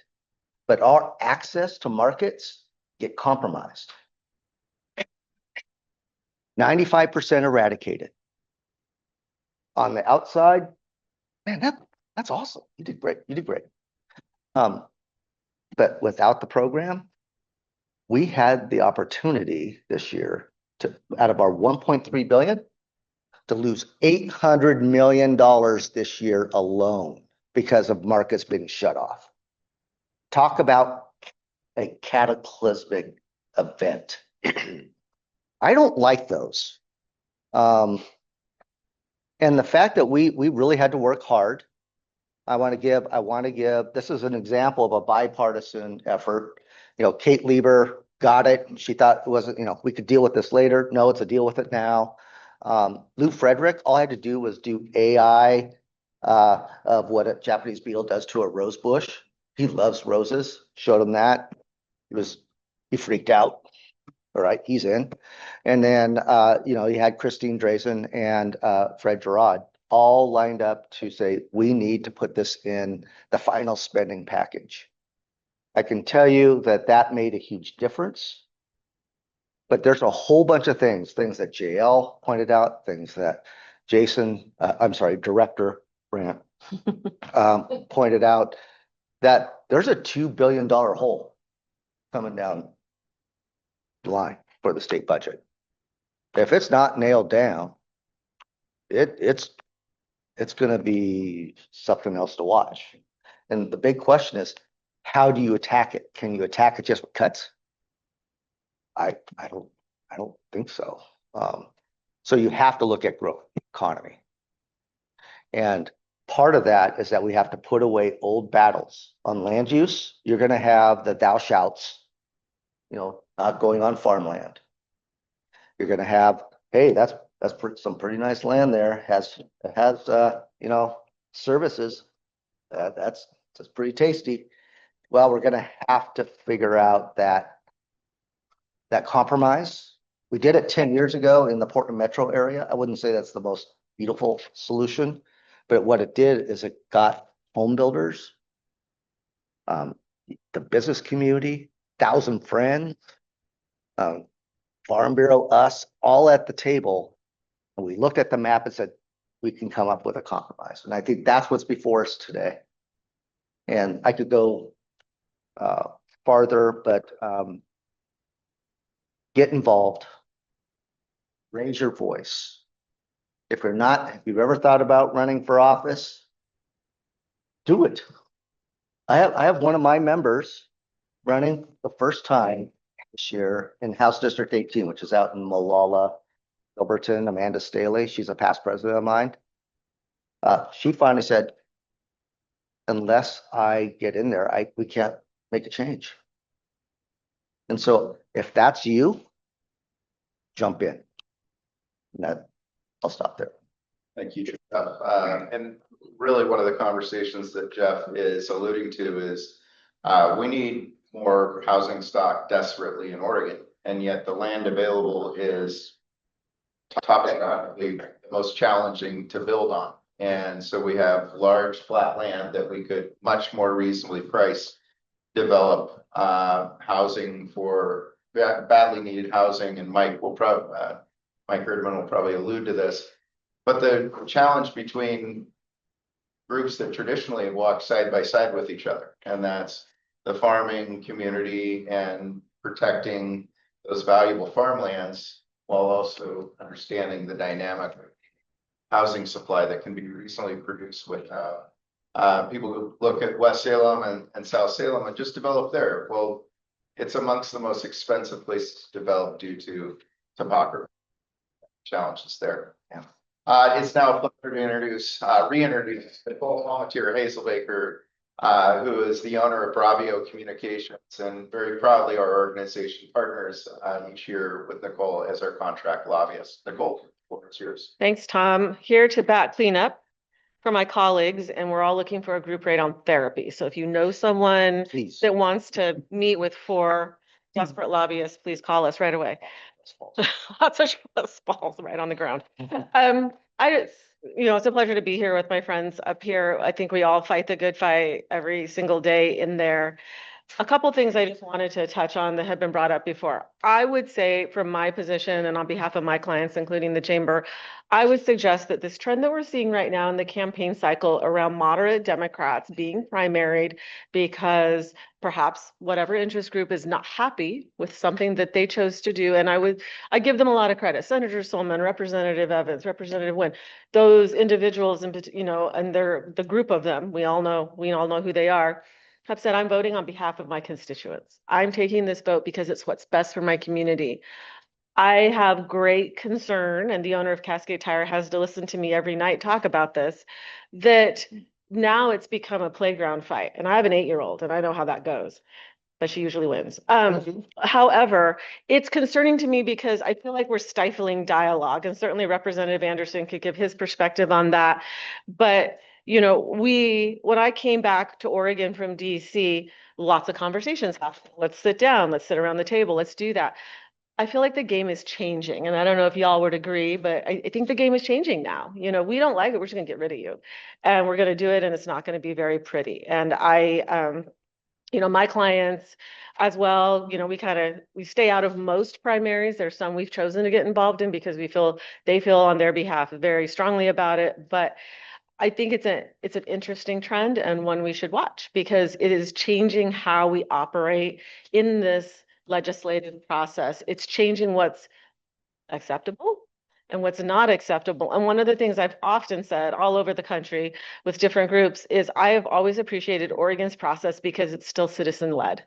but our access to markets get compromised. 95% eradicated. On the outside, man, that's awesome. You did great. You did great. But without the program, we had the opportunity this year to, out of our 1.3 billion, to lose $800 million this year alone because of markets being shut off. Talk about a cataclysmic event. I don't like those. And the fact that we really had to work hard. I want to give, this is an example of a bipartisan effort. You know, Kate Lieber got it. She thought it wasn't, you know, we could deal with this later. No, it's a deal with it now. Lou Frederick, all I had to do was do AI of what a Japanese beetle does to a rose bush. He loves roses. Showed him that. He freaked out. All right, he's in. And then, you know, you had Christine Drazen and Fred Gerard all lined up to say, we need to put this in the final spending package. I can tell you that that made a huge difference. But there's a whole bunch of things that JL pointed out, things that Director Brandt pointed out, that there's a $2 billion hole coming down the line for the state budget. If it's not nailed down, it's going to be something else to watch. And the big question is, how do you attack it? Can you attack it just with cuts? I don't think so. So you have to look at growth, economy. And part of that is that we have to put away old battles. On land use, you're going to have the thou shouts, you know, not going on farmland. You're going to have, hey, that's some pretty nice land there. Has you know, services. That's pretty tasty. Well, we're going to have to figure out that compromise. We did it 10 years ago in the Portland metro area. I wouldn't say that's the most beautiful solution, but what it did is it got home builders, the business community, 1,000 Friends, Farm Bureau, us, all at the table. And we looked at the map and said, we can come up with a compromise. And I think that's what's before us today. And I could go farther, but get involved, raise your voice. If you've ever thought about running for office, do it. I have one of my members running the first time this year in House District 18, which is out in Molalla, Gilberton, Amanda Staley. She's a past president of mine. She finally said, unless I get in there, we can't make a change. And so if that's you, jump in. I'll stop there. Thank you, Jeff. And really one of the conversations that Jeff is alluding to is we need more housing stock desperately in Oregon, and yet the land available is topically the most challenging to build on. And so we have large flat land that we could much more reasonably price, develop housing for badly needed housing. And Mike Herdman will probably allude to this. But the challenge between groups that traditionally have walked side by side with each other. And that's the farming community and protecting those valuable farmlands while also understanding the dynamic housing supply that can be recently produced with people who look at West Salem and South Salem and just develop there. Well, it's amongst the most expensive places to develop due to topography challenges there. Yeah. It's now a pleasure to reintroduce Nicole Palmatier Hazelbaker, who is the owner of Bravio Communications, and very proudly our organization partners each year with Nicole as our contract lobbyist. Nicole, the floor is yours. Thanks, Tom. Here to bat cleanup for my colleagues, and we're all looking for a group rate on therapy. So if you know someone Please. that wants to meet with 4 desperate lobbyists, please call us right away. Lots of balls right on the ground. It's a pleasure to be here with my friends up here. I think we all fight the good fight every single day in there. A couple things I just wanted to touch on that have been brought up before. I would say from my position and on behalf of my clients, including the chamber, I would suggest that this trend that we're seeing right now in the campaign cycle around moderate Democrats being primaried because perhaps whatever interest group is not happy with something that they chose to do. And I give them a lot of credit. Senator Solomon, Representative Evans, Representative Wynn, those individuals and the group of them, we all know who they are, have said, I'm voting on behalf of my constituents. I'm taking this vote because it's what's best for my community. I have great concern, and the owner of Cascade Tire has to listen to me every night talk about this, that now it's become a playground fight. And I have an 8-year-old, and I know how that goes, but she usually wins. However, it's concerning to me because I feel like we're stifling dialogue, and certainly Representative Anderson could give his perspective on that. But when I came back to Oregon from DC, lots of conversations happened. Let's sit down, let's sit around the table, let's do that. I feel like the game is changing, and I don't know if y'all would agree, but I think the game is changing now. We don't like it, we're just gonna get rid of you. And we're gonna do it, and it's not gonna be very pretty. And my clients as well, we stay out of most primaries. There's some we've chosen to get involved in because they feel on their behalf very strongly about it. But I think it's an interesting trend and one we should watch because it is changing how we operate in this legislative process. It's changing what's acceptable and what's not acceptable. And one of the things I've often said all over the country with different groups is I have always appreciated Oregon's process because it's still citizen-led.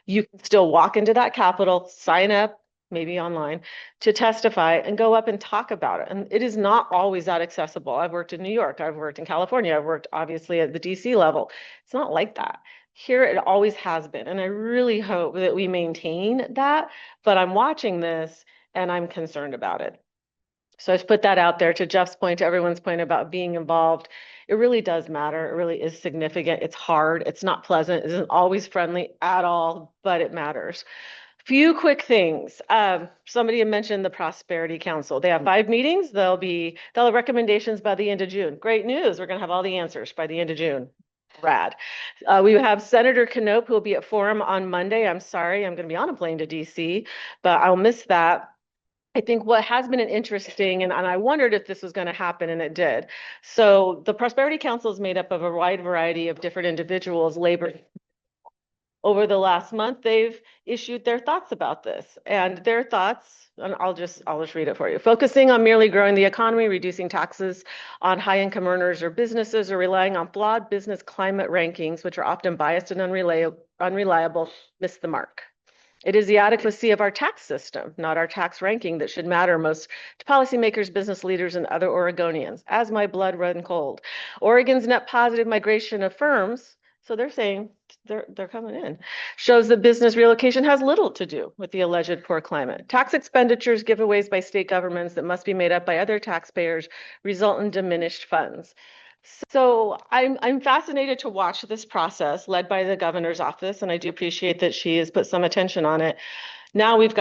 You can still walk into that Capitol, sign up, maybe online, to testify and go up and talk about it. And it is not always that accessible. I've worked in New York, I've worked in California, I've worked obviously at the DC level. It's not like that. Here it always has been. And I really hope that we maintain that, but I'm watching this and I'm concerned about it. So I just put that out there to Jeff's point, to everyone's point about being involved. It really does matter. It really is significant. It's hard. It's not pleasant. It isn't always friendly at all, but it matters. Few quick things. Somebody had mentioned the Prosperity Council. They have 5 meetings. They'll have recommendations by the end of June. Great news. We're going to have all the answers by the end of June. Rad. We have Senator Knopp, who will be at Forum on Monday. I'm sorry, I'm going to be on a plane to DC, but I'll miss that. I think what has been an interesting, and I wondered if this was going to happen, and it did. So the Prosperity Council is made up of a wide variety of different individuals, labor. Over the last month, they've issued their thoughts about this, and their thoughts, and I'll just read it for you. Focusing on merely growing the economy, reducing taxes on high-income earners or businesses, or relying on flawed business climate rankings, which are often biased and unreliable, miss the mark. It is the adequacy of our tax system, not our tax ranking, that should matter most to policymakers, business leaders, and other Oregonians. As my blood run cold. Oregon's net positive migration of firms, so they're saying they're coming in, shows that business relocation has little to do with the alleged poor climate. Tax expenditures, giveaways by state governments that must be made up by other taxpayers result in diminished funds. So I'm fascinated to watch this process led by the governor's office, and I do appreciate that she has put some attention on it. Now we've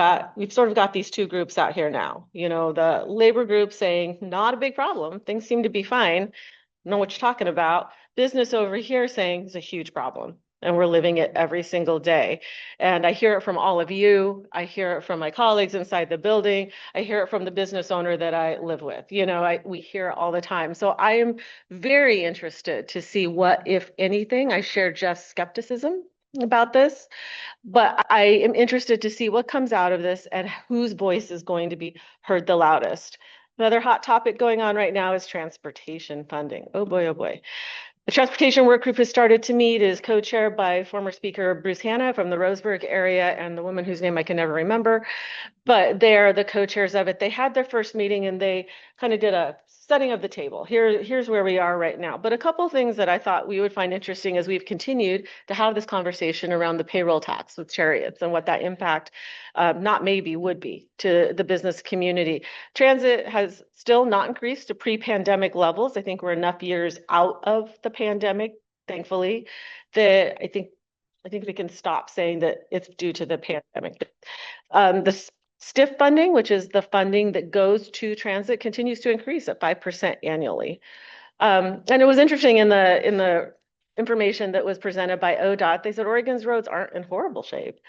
sort of got these 2 groups out here now. The labor group saying not a big problem, things seem to be fine. Know what you're talking about. Business over here saying it's a huge problem. and we're living it every single day. And I hear it from all of you. I hear it from my colleagues inside the building. I hear it from the business owner that I live with. We hear it all the time. So I am very interested to see what, if anything, I share Jeff's skepticism about this, but I am interested to see what comes out of this and whose voice is going to be heard the loudest. Another hot topic going on right now is transportation funding. Oh boy, oh boy. The transportation work group has started to meet, is co-chaired by former speaker Bruce Hanna from the Roseburg area and the woman whose name I can never remember, but they're the co-chairs of it. They had their first meeting and they kind of did a setting of the table. Here's where we are right now. But a couple things that I thought we would find interesting as we've continued to have this conversation around the payroll tax with chariots and what that impact not maybe would be to the business community. Transit has still not increased to pre-pandemic levels. I think we're enough years out of the pandemic, thankfully, that I think we can stop saying that it's due to the pandemic. The STIF funding, which is the funding that goes to transit, continues to increase at 5% annually. And it was interesting in the information that was presented by ODOT, they said Oregon's roads aren't in horrible shape.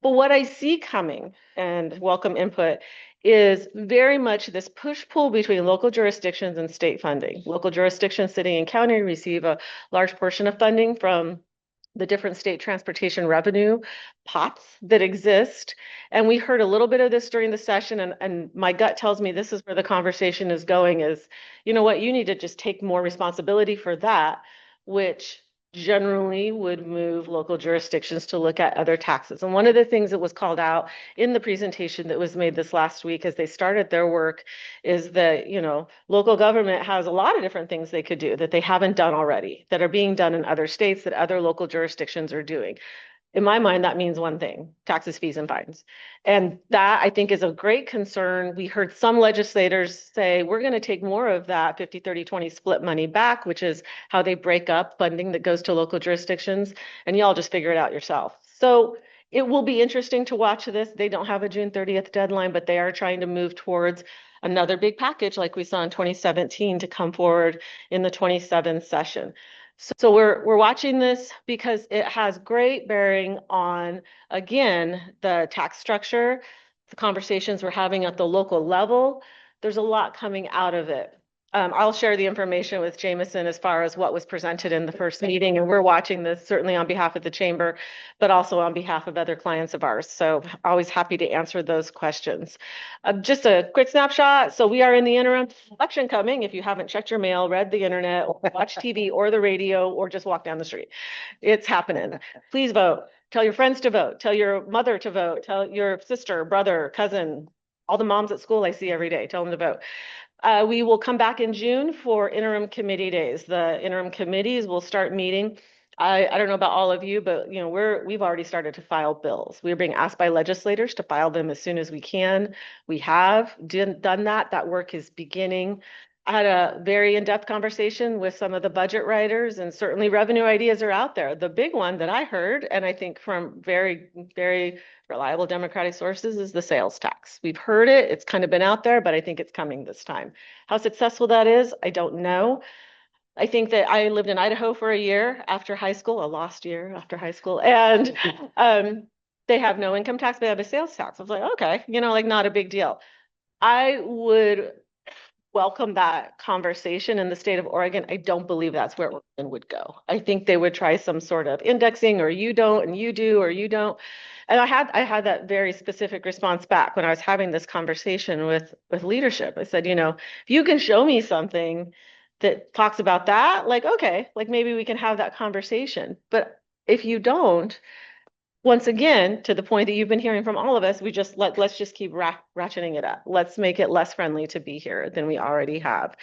But what I see coming, and welcome input, is very much this push-pull between local jurisdictions and state funding. Local jurisdictions, city and county, receive a large portion of funding from the different state transportation revenue pots that exist. And we heard a little bit of this during the session, and my gut tells me this is where the conversation is going is, you know what, you need to just take more responsibility for that, which generally would move local jurisdictions to look at other taxes. And one of the things that was called out in the presentation that was made this last week as they started their work is that, local government has a lot of different things they could do that they haven't done already, that are being done in other states, that other local jurisdictions are doing. In my mind, that means one thing: taxes, fees, and fines. And that, I think, is a great concern. We heard some legislators say, we're going to take more of that 50-30-20 split money back, which is how they break up funding that goes to local jurisdictions, and y'all just figure it out yourself. So it will be interesting to watch this. They don't have a June 30th deadline, but they are trying to move towards another big package like we saw in 2017 to come forward in the 27 session. So we're watching this because it has great bearing on, again, the tax structure, the conversations we're having at the local level. There's a lot coming out of it. I'll share the information with Jameson as far as what was presented in the first meeting, and we're watching this certainly on behalf of the chamber, but also on behalf of other clients of ours. So always happy to answer those questions. Just a quick snapshot. So we are in the interim election coming. If you haven't checked your mail, read the internet, or watched TV or the radio, or just walk down the street, it's happening. Please vote. Tell your friends to vote. Tell your mother to vote. Tell your sister, brother, cousin, all the moms at school I see every day. Tell them to vote. We will come back in June for interim committee days. The interim committees will start meeting. I don't know about all of you, but we've already started to file bills. We're being asked by legislators to file them as soon as we can. We have done that. That work is beginning. I had a very in-depth conversation with some of the budget writers, and certainly revenue ideas are out there. The big one that I heard, and I think from very, very reliable Democratic sources, is the sales tax. We've heard it. It's kind of been out there, but I think it's coming this time. How successful that is, I don't know. I think that I lived in Idaho for a year after high school, a lost year after high school, and they have no income tax, but they have a sales tax. I was like, okay, not a big deal. I would welcome that conversation in the state of Oregon. I don't believe that's where Oregon would go. I think they would try some sort of indexing, or you don't and you do, or you don't. And I had that very specific response back when I was having this conversation with leadership. I said, if you can show me something that talks about that, okay, maybe we can have that conversation. But if you don't, once again, to the point that you've been hearing from all of us, let's just keep ratcheting it up. Let's make it less friendly to be here than we already have.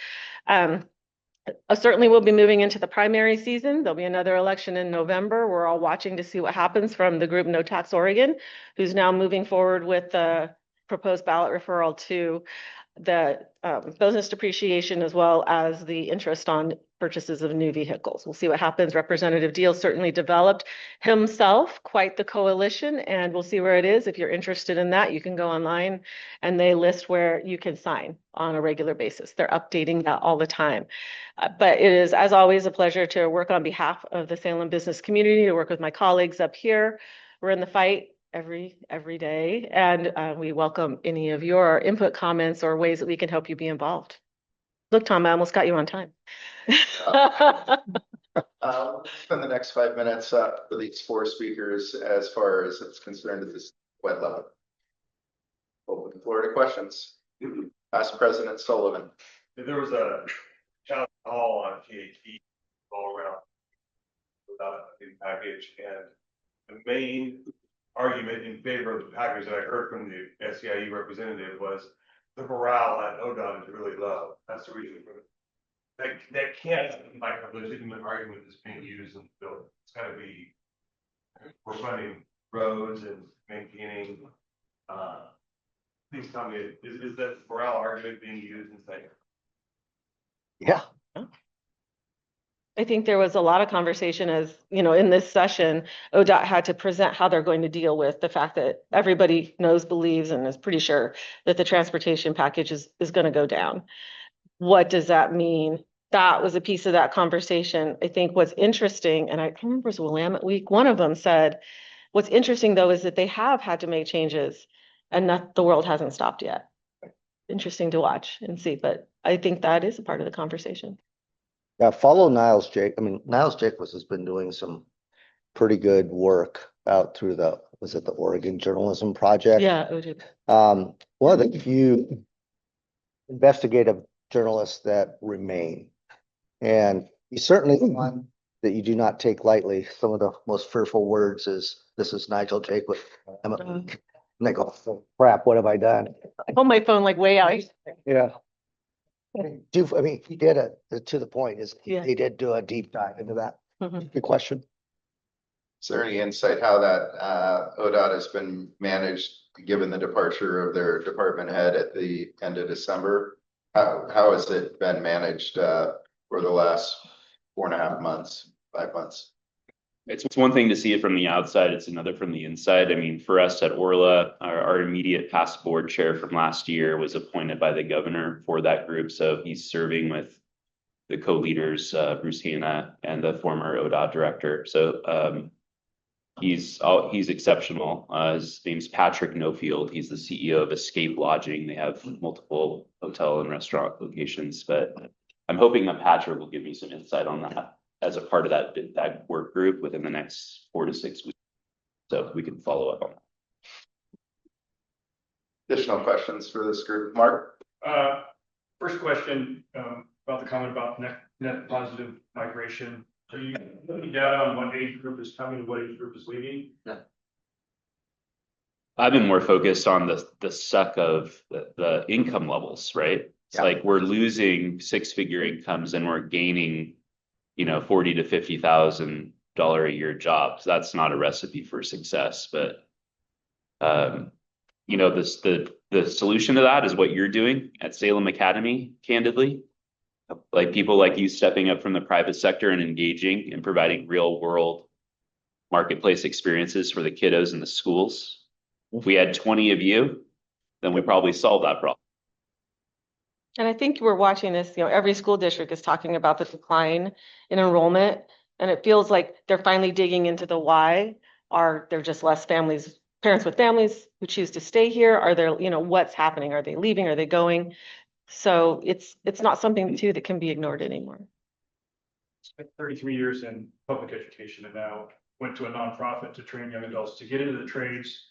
Certainly we'll be moving into the primary season. There'll be another election in November. We're all watching to see what happens from the group No Tax Oregon, who's now moving forward with the proposed ballot referral to the bonus depreciation, as well as the interest on purchases of new vehicles. We'll see what happens. Representative Deal certainly developed himself quite the coalition, and we'll see where it is. If you're interested in that, you can go online and they list where you can sign on a regular basis. They're updating that all the time. But it is, as always, a pleasure to work on behalf of the Salem business community, to work with my colleagues up here. We're in the fight every day, and we welcome any of your input, comments, or ways that we can help you be involved. Look, Tom, I almost got you on time. Spend the next 5 minutes for these 4 speakers as far as it's concerned at this wet level. Open the floor to questions. Ask President Sullivan. There was a town hall on GHD all around without a big package, and the main argument in favor of the package that I heard from the SEIU representative was the morale at ODOT is really low. That's the reason for it. That can't be like a legitimate argument that's being used in the bill. It's gotta be, we're funding roads and maintaining, please tell me, is that morale argument being used in saying? Yeah. I think there was a lot of conversation, as you know, in this session, ODOT had to present how they're going to deal with the fact that everybody knows, believes, and is pretty sure that the transportation package is going to go down. What does that mean? That was a piece of that conversation. I think what's interesting, and I can't remember, it was Willamette Week, one of them said, what's interesting though is that they have had to make changes and not, the world hasn't stopped yet. Interesting to watch and see, but I think that is a part of the conversation. Yeah, follow Niles Jake. I mean, Niles Jacobs has been doing some pretty good work out through the, was it the Oregon Journalism Project? Yeah, OJ. One of the few investigative journalists that remain. And he's certainly one that you do not take lightly. Some of the most fearful words is, this is Nigel Jacobs. And they go, oh, crap, what have I done? I hold my phone like way out. Yeah. I mean, he did it to the point is Yeah. he did do a deep dive into that. Mhm. Good question. Is there any insight how that ODOT has been managed, given the departure of their department head at the end of December? How has it been managed for the last 4.5 months, 5 months? It's one thing to see it from the outside, it's another from the inside. I mean, for us at ORLA, our immediate past board chair from last year was appointed by the governor for that group. So he's serving with the co-leaders, Bruce Hanna and the former ODOT director. So he's exceptional. His name's Patrick Nofield. He's the CEO of Escape Lodging. They have multiple hotel and restaurant locations, but I'm hoping that Patrick will give me some insight on that as a part of that work group within the next 4 to 6 weeks. So we can follow up on that. Additional questions for this group? Mark? First question, about the comment about net positive migration. Are you looking data on what age group is coming and what age group is leaving? No. I've been more focused on the suck of the income levels, right? It's like we're losing 6-figure incomes and we're gaining, you know, $40,000 to $50,000 a year jobs. That's not a recipe for success, but you know, the solution to that is what you're doing at Salem Academy, candidly. Like people like you stepping up from the private sector and engaging and providing real world marketplace experiences for the kiddos in the schools. If we had 20 of you, then we probably solved that problem. And I think we're watching this, you know, every school district is talking about the decline in enrollment. And it feels like they're finally digging into the why. Are there just less families, parents with families who choose to stay here? Are there, you know, what's happening? Are they leaving? Are they going? So it's not something too that can be ignored anymore. Spent 33 years in public education and now went to a nonprofit to train young adults to get into the trades.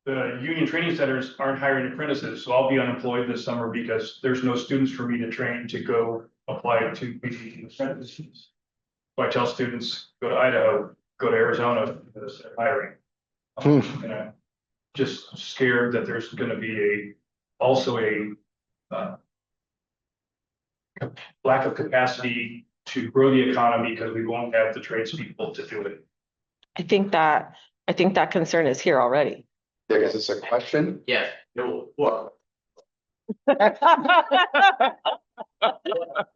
The union training centers aren't hiring apprentices, so I'll be unemployed this summer because there's no students for me to train to go apply to be apprentices. So I tell students, go to Idaho, go to Arizona, because they're hiring. And I'm just scared that there's going to be also a lack of capacity to grow the economy because we won't have the tradespeople to do it. I think that concern is here already. I guess it's a question. Yes. No, what?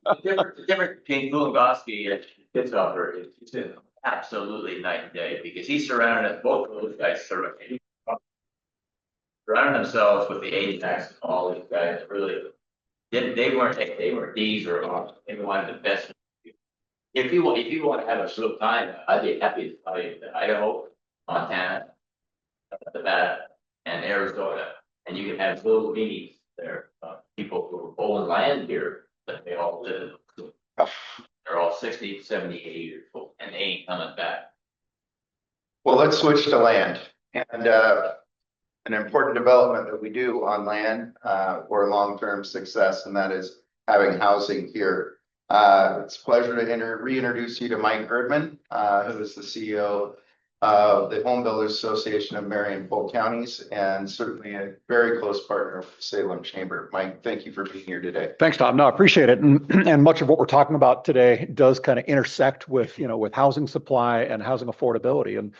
The difference between Kuligowski and Kitzhaber is absolutely night and day, because he surrounded, both of those guys surrounded themselves with the ATACs and all these guys that really, they weren't D's or R's. They wanted the best. If you want to have a slow time, I'd be happy to tell you that Idaho, Montana, Nevada, and Arizona, and you can have little meetings there. People who own land here, that they all live. They're all 60, 70, 80 years old, and they ain't coming back. Well, let's switch to land. And an important development that we do on land for long-term success, and that is having housing here. It's a pleasure to reintroduce you to Mike Erdman, who is the CEO of the Home Builders Association of Marion and Polk Counties, and certainly a very close partner with Salem Chamber. Mike, thank you for being here today. Thanks, Tom. No, I appreciate it. And much of what we're talking about today does kind of intersect with, with housing supply and housing affordability. And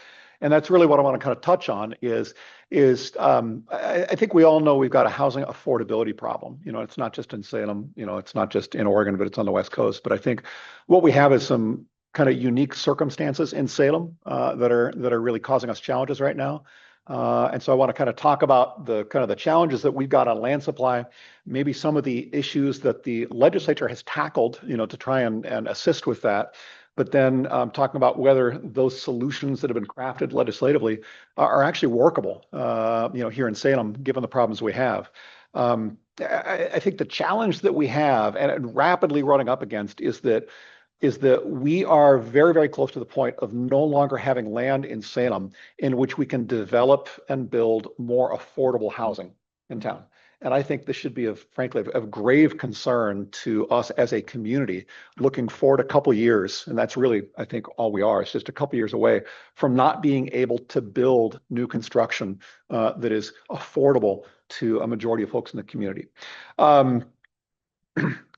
that's really what I want to kind of touch on is I think we all know we've got a housing affordability problem. It's not just in Salem, it's not just in Oregon, but it's on the West Coast. But I think what we have is some kind of unique circumstances in Salem that are really causing us challenges right now. And so I want to kind of talk about the challenges that we've got on land supply, maybe some of the issues that the legislature has tackled, to try and assist with that. But then talking about whether those solutions that have been crafted legislatively are actually workable, here in Salem, given the problems we have. I think the challenge that we have and rapidly running up against is that we are very, very close to the point of no longer having land in Salem in which we can develop and build more affordable housing in town. And I think this should be frankly, of grave concern to us as a community looking forward a couple of years. And that's really, I think, all we are. It's just a couple of years away from not being able to build new construction that is affordable to a majority of folks in the community.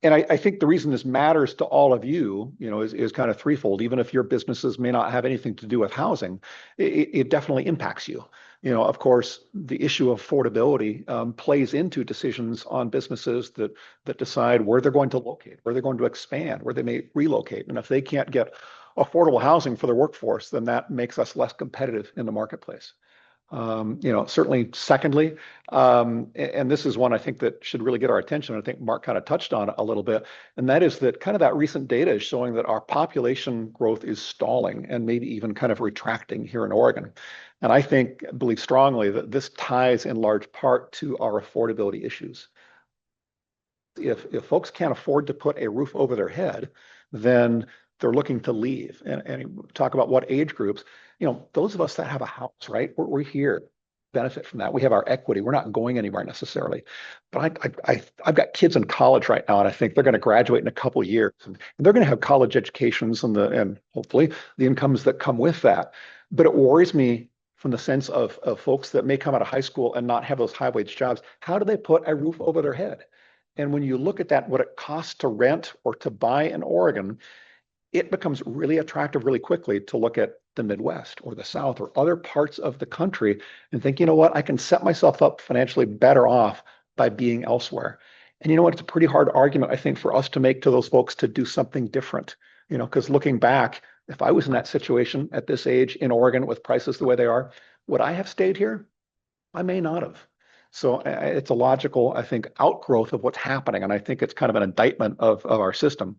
And I think the reason this matters to all of you, is kind of threefold. Even if your businesses may not have anything to do with housing, it definitely impacts you. Of course, the issue of affordability plays into decisions on businesses that decide where they're going to locate, where they're going to expand, where they may relocate. And if they can't get affordable housing for their workforce, then that makes us less competitive in the marketplace. Certainly secondly, and this is one I think that should really get our attention. I think Mark kind of touched on it a little bit, and that is that recent data is showing that our population growth is stalling and maybe even kind of retracting here in Oregon. And I believe strongly that this ties in large part to our affordability issues. If folks can't afford to put a roof over their head, then they're looking to leave. And talk about what age groups, those of us that have a house, right? We're here, benefit from that. We have our equity. We're not going anywhere necessarily. But I've got kids in college right now, and I think they're going to graduate in a couple of years, and they're going to have college educations and hopefully the incomes that come with that. But it worries me from the sense of folks that may come out of high school and not have those high wage jobs. How do they put a roof over their head? And when you look at that, what it costs to rent or to buy in Oregon, it becomes really attractive really quickly to look at the Midwest or the South or other parts of the country and think, I can set myself up financially better off by being elsewhere. And it's a pretty hard argument, I think, for us to make to those folks to do something different, because looking back, if I was in that situation at this age in Oregon with prices the way they are, would I have stayed here? I may not have. So it's a logical, I think, outgrowth of what's happening. And I think it's kind of an indictment of our system.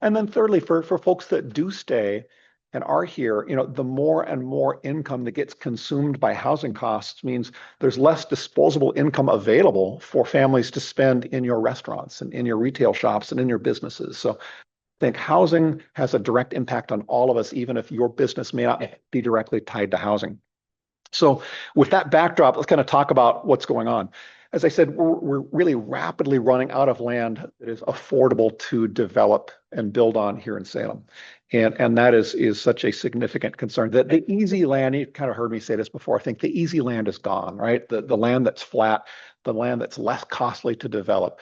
And then thirdly, for folks that do stay and are here, the more and more income that gets consumed by housing costs means there's less disposable income available for families to spend in your restaurants and in your retail shops and in your businesses. So I think housing has a direct impact on all of us, even if your business may not be directly tied to housing. So with that backdrop, let's kind of talk about what's going on. As I said, we're really rapidly running out of land that is affordable to develop and build on here in Salem. And that is such a significant concern. That the easy land, you kind of heard me say this before, I think the easy land is gone, right? The land that's flat, the land that's less costly to develop.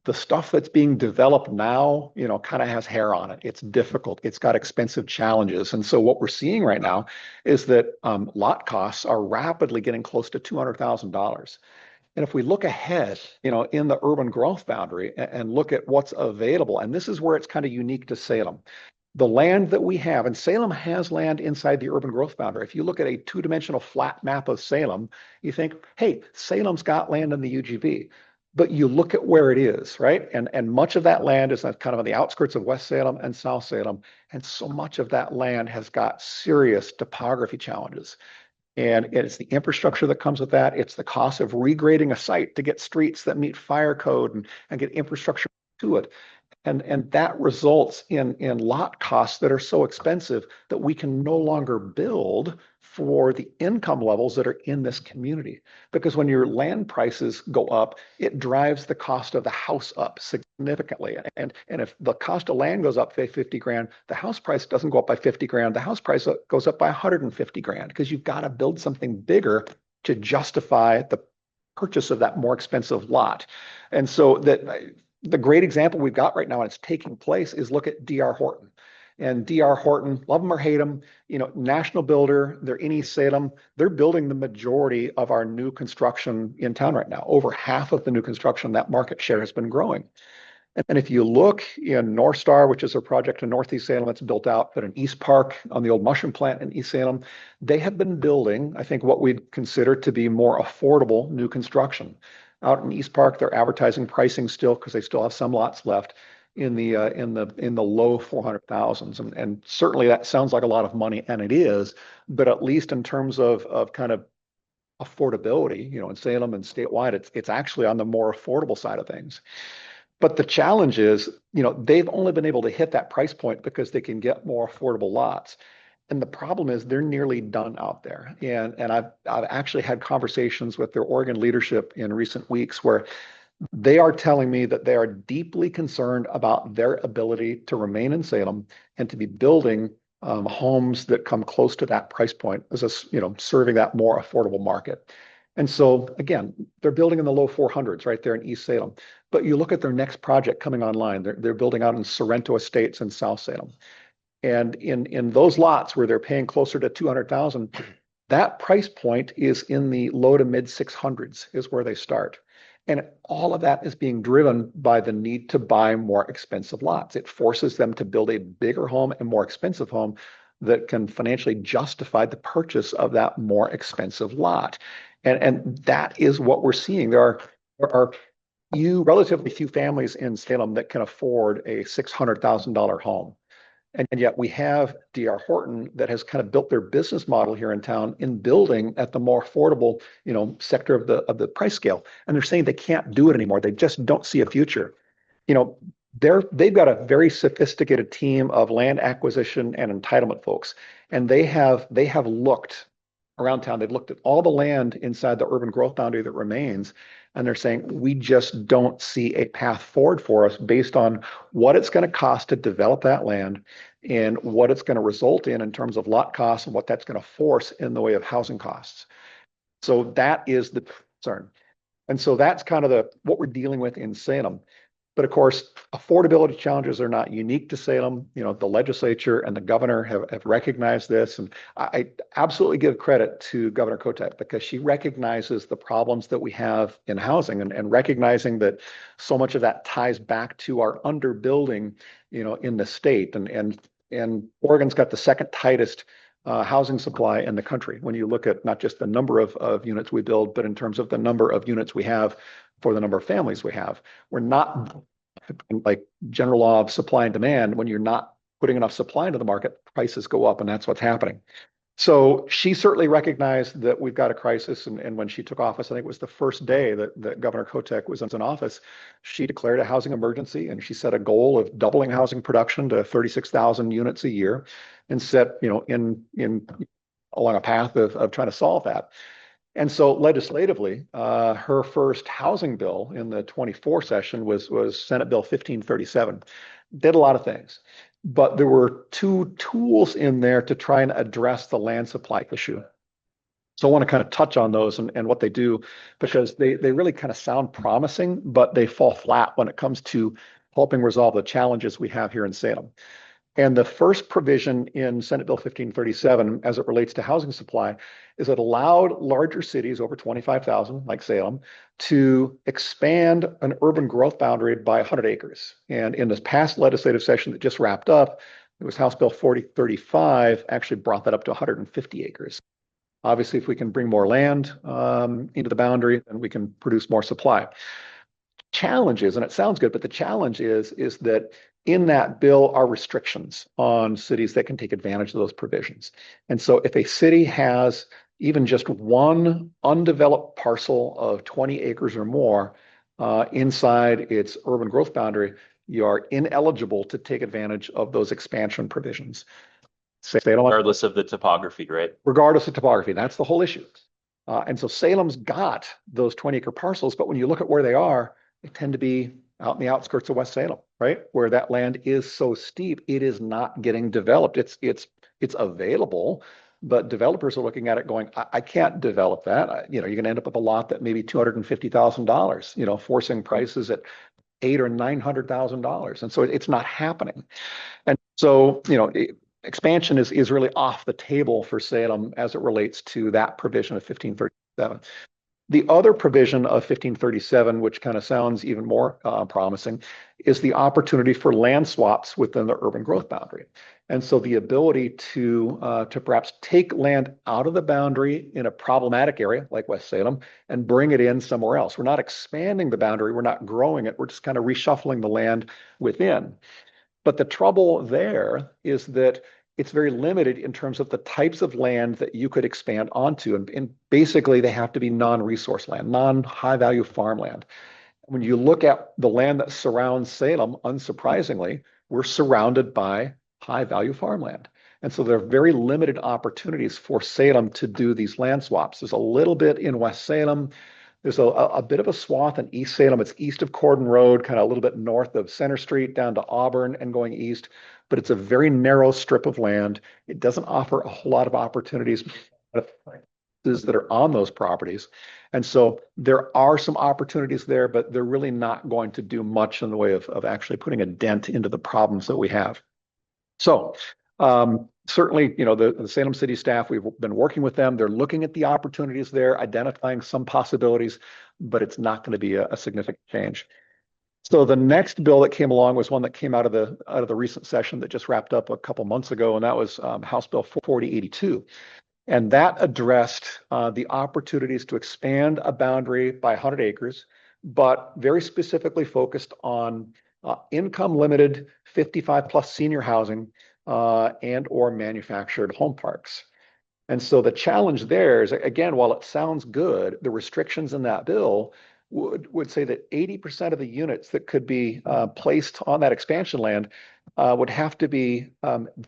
The stuff that's being developed now, kind of has hair on it. It's difficult. It's got expensive challenges. And so what we're seeing right now is that lot costs are rapidly getting close to $200,000. And if we look ahead, in the urban growth boundary and look at what's available, and this is where it's kind of unique to Salem. The land that we have, and Salem has land inside the urban growth boundary. If you look at a two-dimensional flat map of Salem, you think, hey, Salem's got land in the UGB. But you look at where it is, right? And much of that land is kind of on the outskirts of West Salem and South Salem. And so much of that land has got serious topography challenges. And it's the infrastructure that comes with that. It's the cost of regrading a site to get streets that meet fire code and get infrastructure to it. And that results in lot costs that are so expensive that we can no longer build for the income levels that are in this community. Because when your land prices go up, it drives the cost of the house up significantly. And if the cost of land goes up, say 50 grand, the house price doesn't go up by 50 grand. The house price goes up by 150 grand because you've got to build something bigger to justify the purchase of that more expensive lot. And so the great example we've got right now, and it's taking place, is look at D.R. Horton. And D.R. Horton, love them or hate them, national builder, they're in East Salem. They're building the majority of our new construction in town right now. Over half of the new construction, that market share has been growing. And if you look in North Star, which is a project in Northeast Salem that's built out, but in East Park on the old mushroom plant in East Salem, they have been building, I think, what we'd consider to be more affordable new construction. Out in East Park, they're advertising pricing still because they still have some lots left in the low 400,000s, and certainly that sounds like a lot of money, and it is. But at least in terms of kind of affordability, in Salem and statewide, it's actually on the more affordable side of things. But the challenge is, they've only been able to hit that price point because they can get more affordable lots. And the problem is they're nearly done out there. And I've actually had conversations with their Oregon leadership in recent weeks where they are telling me that they are deeply concerned about their ability to remain in Salem and to be building homes that come close to that price point as serving that more affordable market. And so again, they're building in the low 400s right there in East Salem. But you look at their next project coming online, they're building out in Sorrento Estates in South Salem. And in those lots where they're paying closer to 200,000, that price point is in the low to mid 600s is where they start. And all of that is being driven by the need to buy more expensive lots. It forces them to build a bigger home and more expensive home that can financially justify the purchase of that more expensive lot. And that is what we're seeing. There are relatively few families in Salem that can afford a $600,000 home. And yet we have D.R. Horton that has kind of built their business model here in town in building at the more affordable, sector of the price scale. And they're saying they can't do it anymore. They just don't see a future. They've got a very sophisticated team of land acquisition and entitlement folks. And they have looked around town. They've looked at all the land inside the urban growth boundary that remains. And they're saying, we just don't see a path forward for us based on what it's going to cost to develop that land and what it's going to result in terms of lot costs and what that's going to force in the way of housing costs. So that is the concern. And so that's kind of what we're dealing with in Salem. But of course, affordability challenges are not unique to Salem. The legislature and the governor have recognized this. And I absolutely give credit to Governor Kotek because she recognizes the problems that we have in housing and recognizing that so much of that ties back to our underbuilding, in the state. And Oregon's got the second tightest housing supply in the country when you look at not just the number of units we build, but in terms of the number of units we have for the number of families we have. We're not like general law of supply and demand. When you're not putting enough supply into the market, prices go up, and that's what's happening. So she certainly recognized that we've got a crisis. And when she took office, I think it was the first day that Governor Kotek was in office, she declared a housing emergency, and she set a goal of doubling housing production to 36,000 units a year and set, in along a path of trying to solve that. And so legislatively, her first housing bill in the 24 session was Senate Bill 1537. Did a lot of things, but there were two tools in there to try and address the land supply issue. So I want to kind of touch on those and what they do, because they really kind of sound promising, but they fall flat when it comes to helping resolve the challenges we have here in Salem. And the first provision in Senate Bill 1537, as it relates to housing supply, is it allowed larger cities over 25,000, like Salem, to expand an urban growth boundary by 100 acres. And in this past legislative session that just wrapped up, it was House Bill 4035, actually brought that up to 150 acres. Obviously, if we can bring more land into the boundary, then we can produce more supply. Challenge is, and it sounds good, but the challenge is that in that bill are restrictions on cities that can take advantage of those provisions. And so if a city has even just one undeveloped parcel of 20 acres or more inside its urban growth boundary, you are ineligible to take advantage of those expansion provisions. Regardless of the topography, right? Regardless of topography, that's the whole issue. And so Salem's got those 20-acre parcels, but when you look at where they tend to be out in the outskirts of West Salem, right? Where that land is so steep, it is not getting developed. It's available, but developers are looking at it going, I can't develop that. You're going to end up with a lot that maybe $250,000, forcing prices at $800,000 or $900,000. And so it's not happening. And so, expansion is really off the table for Salem as it relates to that provision of 1537. The other provision of 1537, which kind of sounds even more promising, is the opportunity for land swaps within the urban growth boundary. And so the ability to perhaps take land out of the boundary in a problematic area like West Salem and bring it in somewhere else. We're not expanding the boundary, we're not growing it, we're just kind of reshuffling the land within. But the trouble there is that it's very limited in terms of the types of land that you could expand onto. And basically, they have to be non-resource land, non-high value farmland. When you look at the land that surrounds Salem, unsurprisingly, we're surrounded by high value farmland. And so there are very limited opportunities for Salem to do these land swaps. There's a little bit in West Salem. There's a bit of a swath in East Salem. It's east of Cordon Road, kind of a little bit north of Center Street down to Auburn and going east. But it's a very narrow strip of land. It doesn't offer a whole lot of opportunities that are on those properties. And so there are some opportunities there, but they're really not going to do much in the way of actually putting a dent into the problems that we have. So certainly, the Salem City staff, we've been working with them. They're looking at the opportunities there, identifying some possibilities, but it's not going to be a significant change. So the next bill that came along was one that came out of the recent session that just wrapped up a couple months ago, and that was House Bill 4082. And that addressed the opportunities to expand a boundary by 100 acres, but very specifically focused on income limited 55 plus senior housing and or manufactured home parks. And so the challenge there is, again, while it sounds good, the restrictions in that bill would say that 80% of the units that could be placed on that expansion land would have to be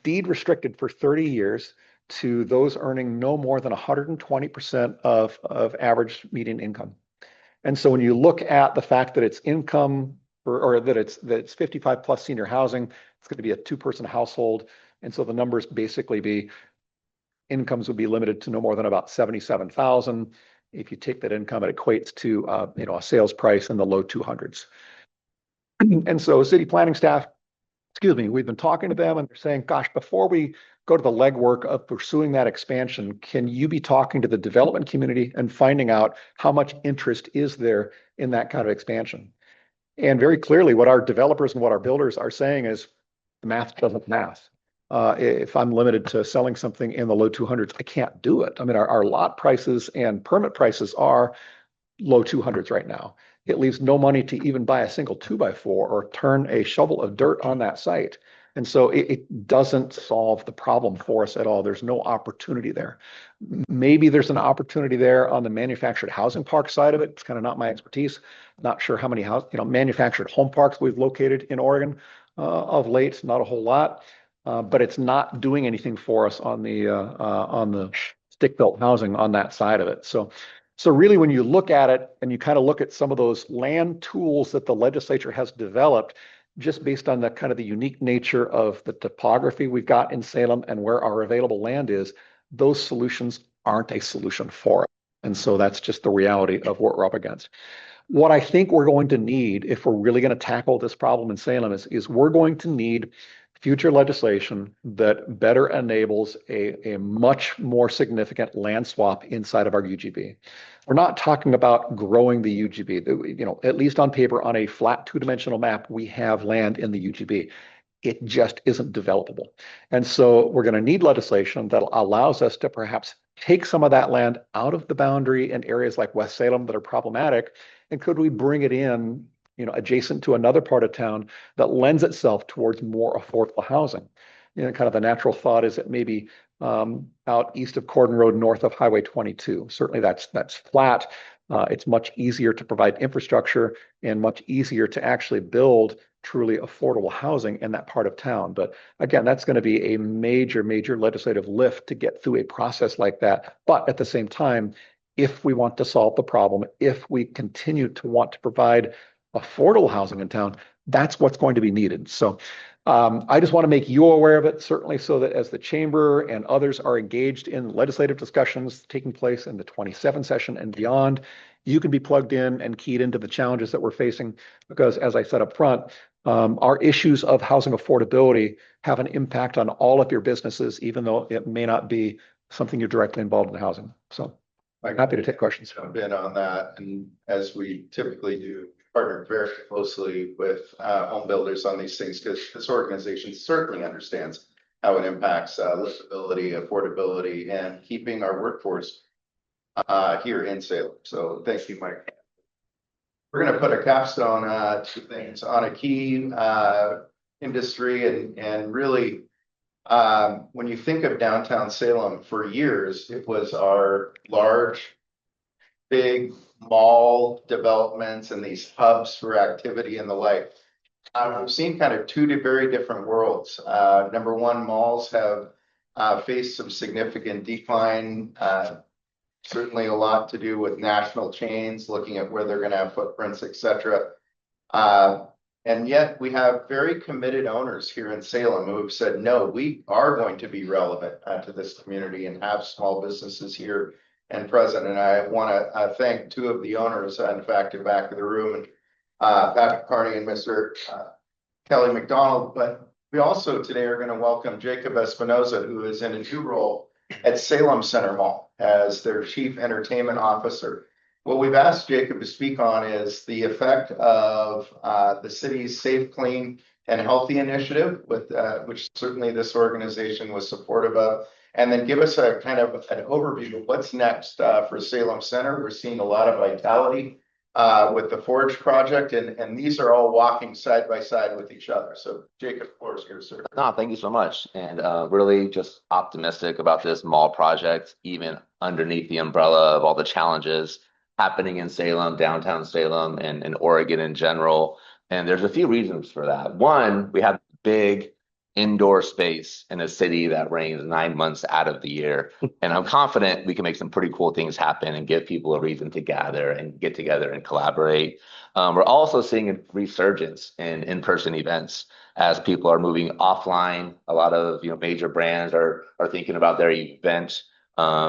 deed restricted for 30 years to those earning no more than 120% of average median income. And so when you look at the fact that it's income or that it's 55 plus senior housing, it's going to be a two-person household. And so the numbers basically be incomes would be limited to no more than about 77,000. If you take that income, it equates to a sales price in the low 200s. And so city planning staff, we've been talking to them and they're saying, gosh, before we go to the legwork of pursuing that expansion, can you be talking to the development community and finding out how much interest is there in that kind of expansion? And very clearly, what our developers and what our builders are saying is the math doesn't math. If I'm limited to selling something in the low 200s, I can't do it. I mean, our lot prices and permit prices are low 200s right now. It leaves no money to even buy a single 2x4 or turn a shovel of dirt on that site. And so it doesn't solve the problem for us at all. There's no opportunity there. Maybe there's an opportunity there on the manufactured housing park side of it. It's kind of not my expertise. Not sure how many manufactured home parks we've located in Oregon of late. Not a whole lot. But it's not doing anything for us on the stick-built housing on that side of it. So really, when you look at it and you kind of look at some of those land tools that the legislature has developed, just based on the kind of the unique nature of the topography we've got in Salem and where our available land is, those solutions aren't a solution for us. And so that's just the reality of what we're up against. What I think we're going to need, if we're really going to tackle this problem in Salem, is we're going to need future legislation that better enables a much more significant land swap inside of our UGB. We're not talking about growing the UGB. You know, at least on paper, on a flat two-dimensional map, we have land in the UGB. It just isn't developable. And so we're going to need legislation that allows us to perhaps take some of that land out of the boundary in areas like West Salem that are problematic. And could we bring it in, you know, adjacent to another part of town that lends itself towards more affordable housing? You know, kind of the natural thought is that maybe out east of Cordon Road, north of Highway 22. Certainly that's flat. It's much easier to provide infrastructure and much easier to actually build truly affordable housing in that part of town. But again, that's going to be a major, major legislative lift to get through a process like that. But at the same time, if we want to solve the problem, if we continue to want to provide affordable housing in town, that's what's going to be needed. So I just want to make you aware of it, certainly so that as the chamber and others are engaged in legislative discussions taking place in the 27 session and beyond, you can be plugged in and keyed into the challenges that we're facing. Because as I said up front, our issues of housing affordability have an impact on all of your businesses, even though it may not be something you're directly involved in housing. So I'm happy to take questions. Jump in on that, and as we typically do, partner very closely with home builders on these things, because this organization certainly understands how it impacts livability, affordability, and keeping our workforce here in Salem. So thank you, Mike. We're going to put a capstone to things on a key industry, and really when you think of downtown Salem, for years it was our large, big mall developments and these hubs for activity and the like. We've seen kind of two very different worlds. Number one, malls have faced some significant decline. Certainly a lot to do with national chains looking at where they're going to have footprints, etc. And yet we have very committed owners here in Salem who have said, no, we are going to be relevant to this community and have small businesses here and present. And I want to thank two of the owners, in fact, in the back of the room, Patrick Carney and Mr. Kelly McDonald. But we also today are going to welcome Jacob Espinoza, who is in a new role at Salem Center Mall as their Chief Entertainment Officer. What we've asked Jacob to speak on is the effect of the city's Safe, Clean, and Healthy initiative, with which certainly this organization was supportive of, and then give us a kind of an overview of what's next for Salem Center. We're seeing a lot of vitality with the Forge project, and these are all walking side by side with each other. So Jacob, of course, here, sir. No, thank you so much. And really just optimistic about this mall project, even underneath the umbrella of all the challenges happening in Salem, downtown Salem, and Oregon in general. And there's a few reasons for that. One, we have big indoor space in a city that rains 9 months out of the year. And I'm confident we can make some pretty cool things happen and give people a reason to gather and get together and collaborate. We're also seeing a resurgence in in-person events as people are moving offline. A lot of major brands are thinking about their event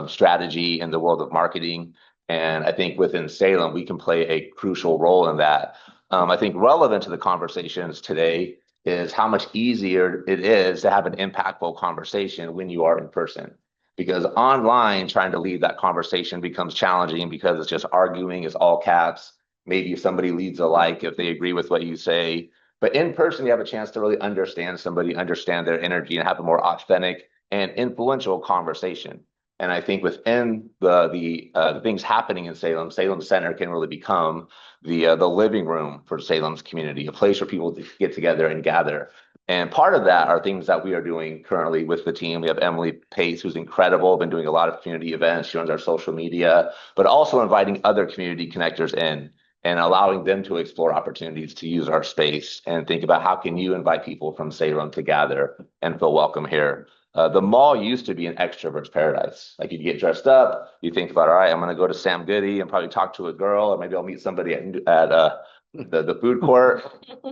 strategy in the world of marketing. And I think within Salem, we can play a crucial role in that. I think relevant to the conversations today is how much easier it is to have an impactful conversation when you are in person. Because online, trying to lead that conversation becomes challenging because it's just arguing, it's all caps. Maybe if somebody leads a like if they agree with what you say. But in person, you have a chance to really understand somebody, understand their energy, and have a more authentic and influential conversation. And I think within the things happening in Salem, Salem Center can really become the living room for Salem's community, a place for people to get together and gather. And part of that are things that we are doing currently with the team. We have Emily Pace, who's incredible, been doing a lot of community events. She runs our social media, but also inviting other community connectors in and allowing them to explore opportunities to use our space and think about how can you invite people from Salem to gather and feel welcome here. The mall used to be an extrovert's paradise. Like you'd get dressed up, you think about, all right, I'm going to go to Sam Goody and probably talk to a girl, or maybe I'll meet somebody at the food court.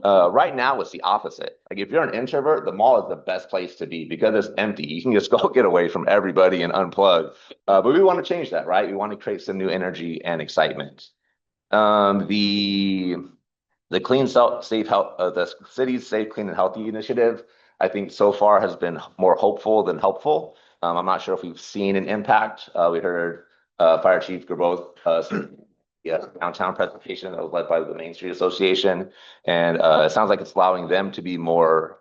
Right now, it's the opposite. Like if you're an introvert, the mall is the best place to be because it's empty. You can just go get away from everybody and unplug. But we want to change that, right? We want to create some new energy and excitement. The clean, safe, health, the city's Safe, Clean, and Healthy initiative. I think so far has been more hopeful than helpful. I'm not sure if we've seen an impact. We heard Fire Chief Gerboth, downtown presentation that was led by the Main Street Association. And it sounds like it's allowing them to be more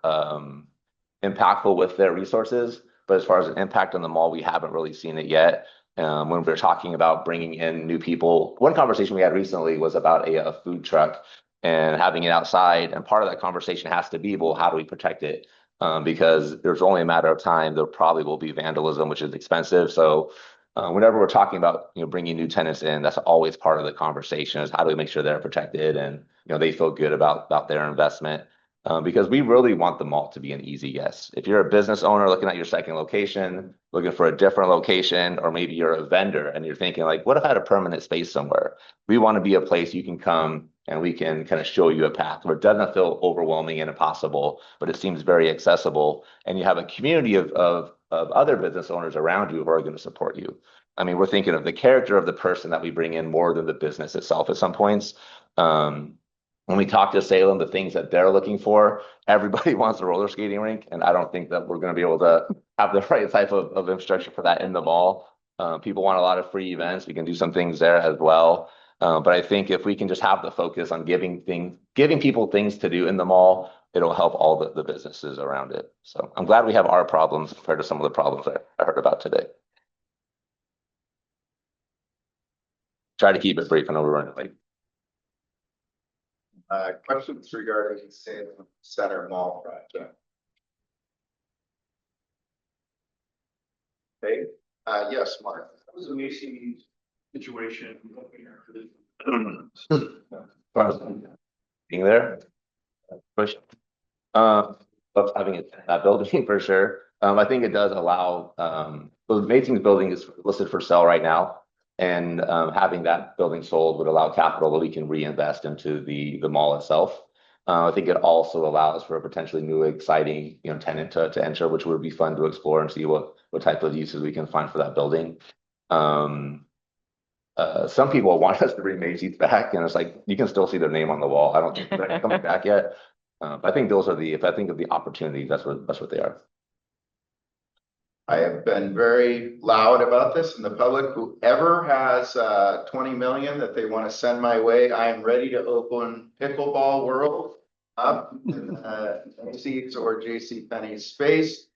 impactful with their resources. But as far as an impact on the mall, we haven't really seen it yet. When we're talking about bringing in new people, one conversation we had recently was about a food truck and having it outside. And part of that conversation has to be, well, how do we protect it? Because there's only a matter of time. There probably will be vandalism, which is expensive. So whenever we're talking about bringing new tenants in, that's always part of the conversation is how do we make sure they're protected and they feel good about their investment. Because we really want the mall to be an easy yes. If you're a business owner looking at your second location, looking for a different location, or maybe you're a vendor and you're thinking like, what if I had a permanent space somewhere? We want to be a place you can come and we can kind of show you a path where it doesn't feel overwhelming and impossible, but it seems very accessible. And you have a community of other business owners around you who are going to support you. I mean, we're thinking of the character of the person that we bring in more than the business itself at some points. When we talk to Salem, the things that they're looking for, everybody wants a roller skating rink. And I don't think that we're going to be able to have the right type of infrastructure for that in the mall. People want a lot of free events. We can do some things there as well. But I think if we can just have the focus on giving people things to do in the mall, it'll help all the businesses around it. So I'm glad we have our problems compared to some of the problems I heard about today. Try to keep it brief. I know we're running late. Questions regarding Salem Center Mall project? Okay, yes, Mark. That was a Macy's situation. Being there, push. Love having it that building for sure. I think it does allow. The Macy's building is listed for sale right now. And having that building sold would allow capital that we can reinvest into the mall itself. I think it also allows for a potentially new, exciting, tenant to enter, which would be fun to explore and see what type of uses we can find for that building. Some people want us to bring Macy's back, and it's like you can still see their name on the wall. I don't think they're coming back yet. I think those are if I think of the opportunities, that's what they are. I have been very loud about this in the public. Whoever has 20 million that they want to send my way, I am ready to open Pickleball World up in Macy's or JCPenney's space.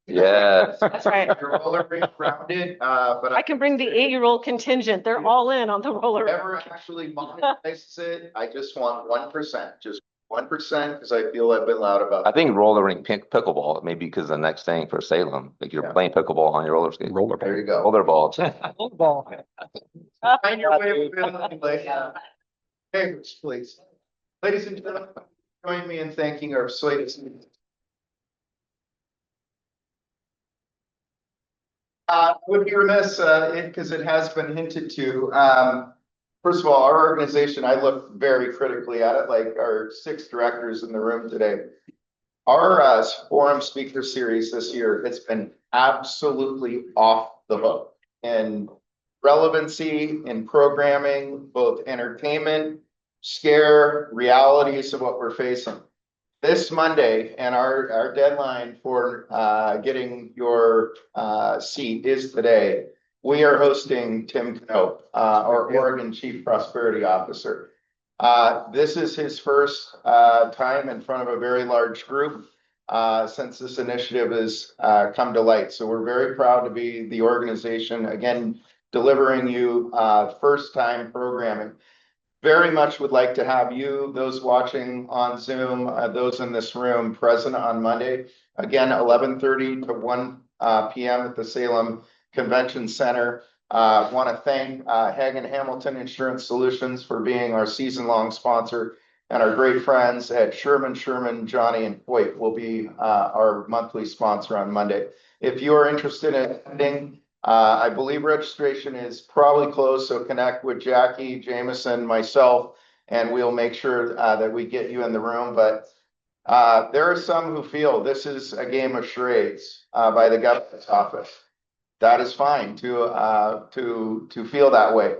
Yeah, That's right. Roller rink around it, but I can bring the 8-year-old contingent. They're all in on the roller. whoever actually monetizes it, I just want 1%, just 1%, because I feel I've been loud about I it. think roller rink pickleball maybe because the next thing for Salem, like you're playing pickleball on your roller skate. There you go. Roller ball. Find your way within favors, please. Ladies and gentlemen, join me in thanking our slate of speakers. Would be remiss, because it has been hinted to. First of all, our organization, I look very critically at it, like our 6 directors in the room today. Our forum speaker series this year, it's been absolutely off the hook in relevancy, in programming, both entertainment, scare, realities of what we're facing. This Monday, and our deadline for getting your seat is today. We are hosting Tim Knope, our Oregon Chief Prosperity Officer. This is his first time in front of a very large group since this initiative has come to light. So we're very proud to be the organization, again, delivering you first time programming. Very much would like to have you, those watching on Zoom, those in this room present on Monday. Again, 11:30 to 1 p.m. at the Salem Convention Center. Want to thank Hagen Hamilton Insurance Solutions for being our season-long sponsor, and our great friends at Sherman, Johnny, and Hoyt will be our monthly sponsor on Monday. If you are interested in attending, I believe registration is probably closed, so connect with Jackie, Jameson, myself, and we'll make sure that we get you in the room. But there are some who feel this is a game of charades by the governor's office. That is fine to feel that way.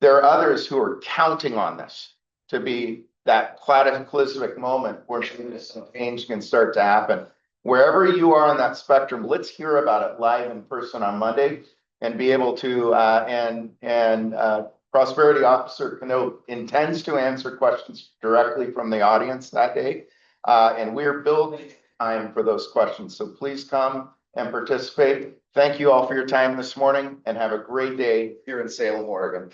There are others who are counting on this to be that cataclysmic moment where some change can start to happen. Wherever you are on that spectrum, let's hear about it live in person on Monday and be able to, Prosperity Officer Cano intends to answer questions directly from the audience that day. And we're building time for those questions. So please come and participate. Thank you all for your time this morning and have a great day here in Salem, Oregon.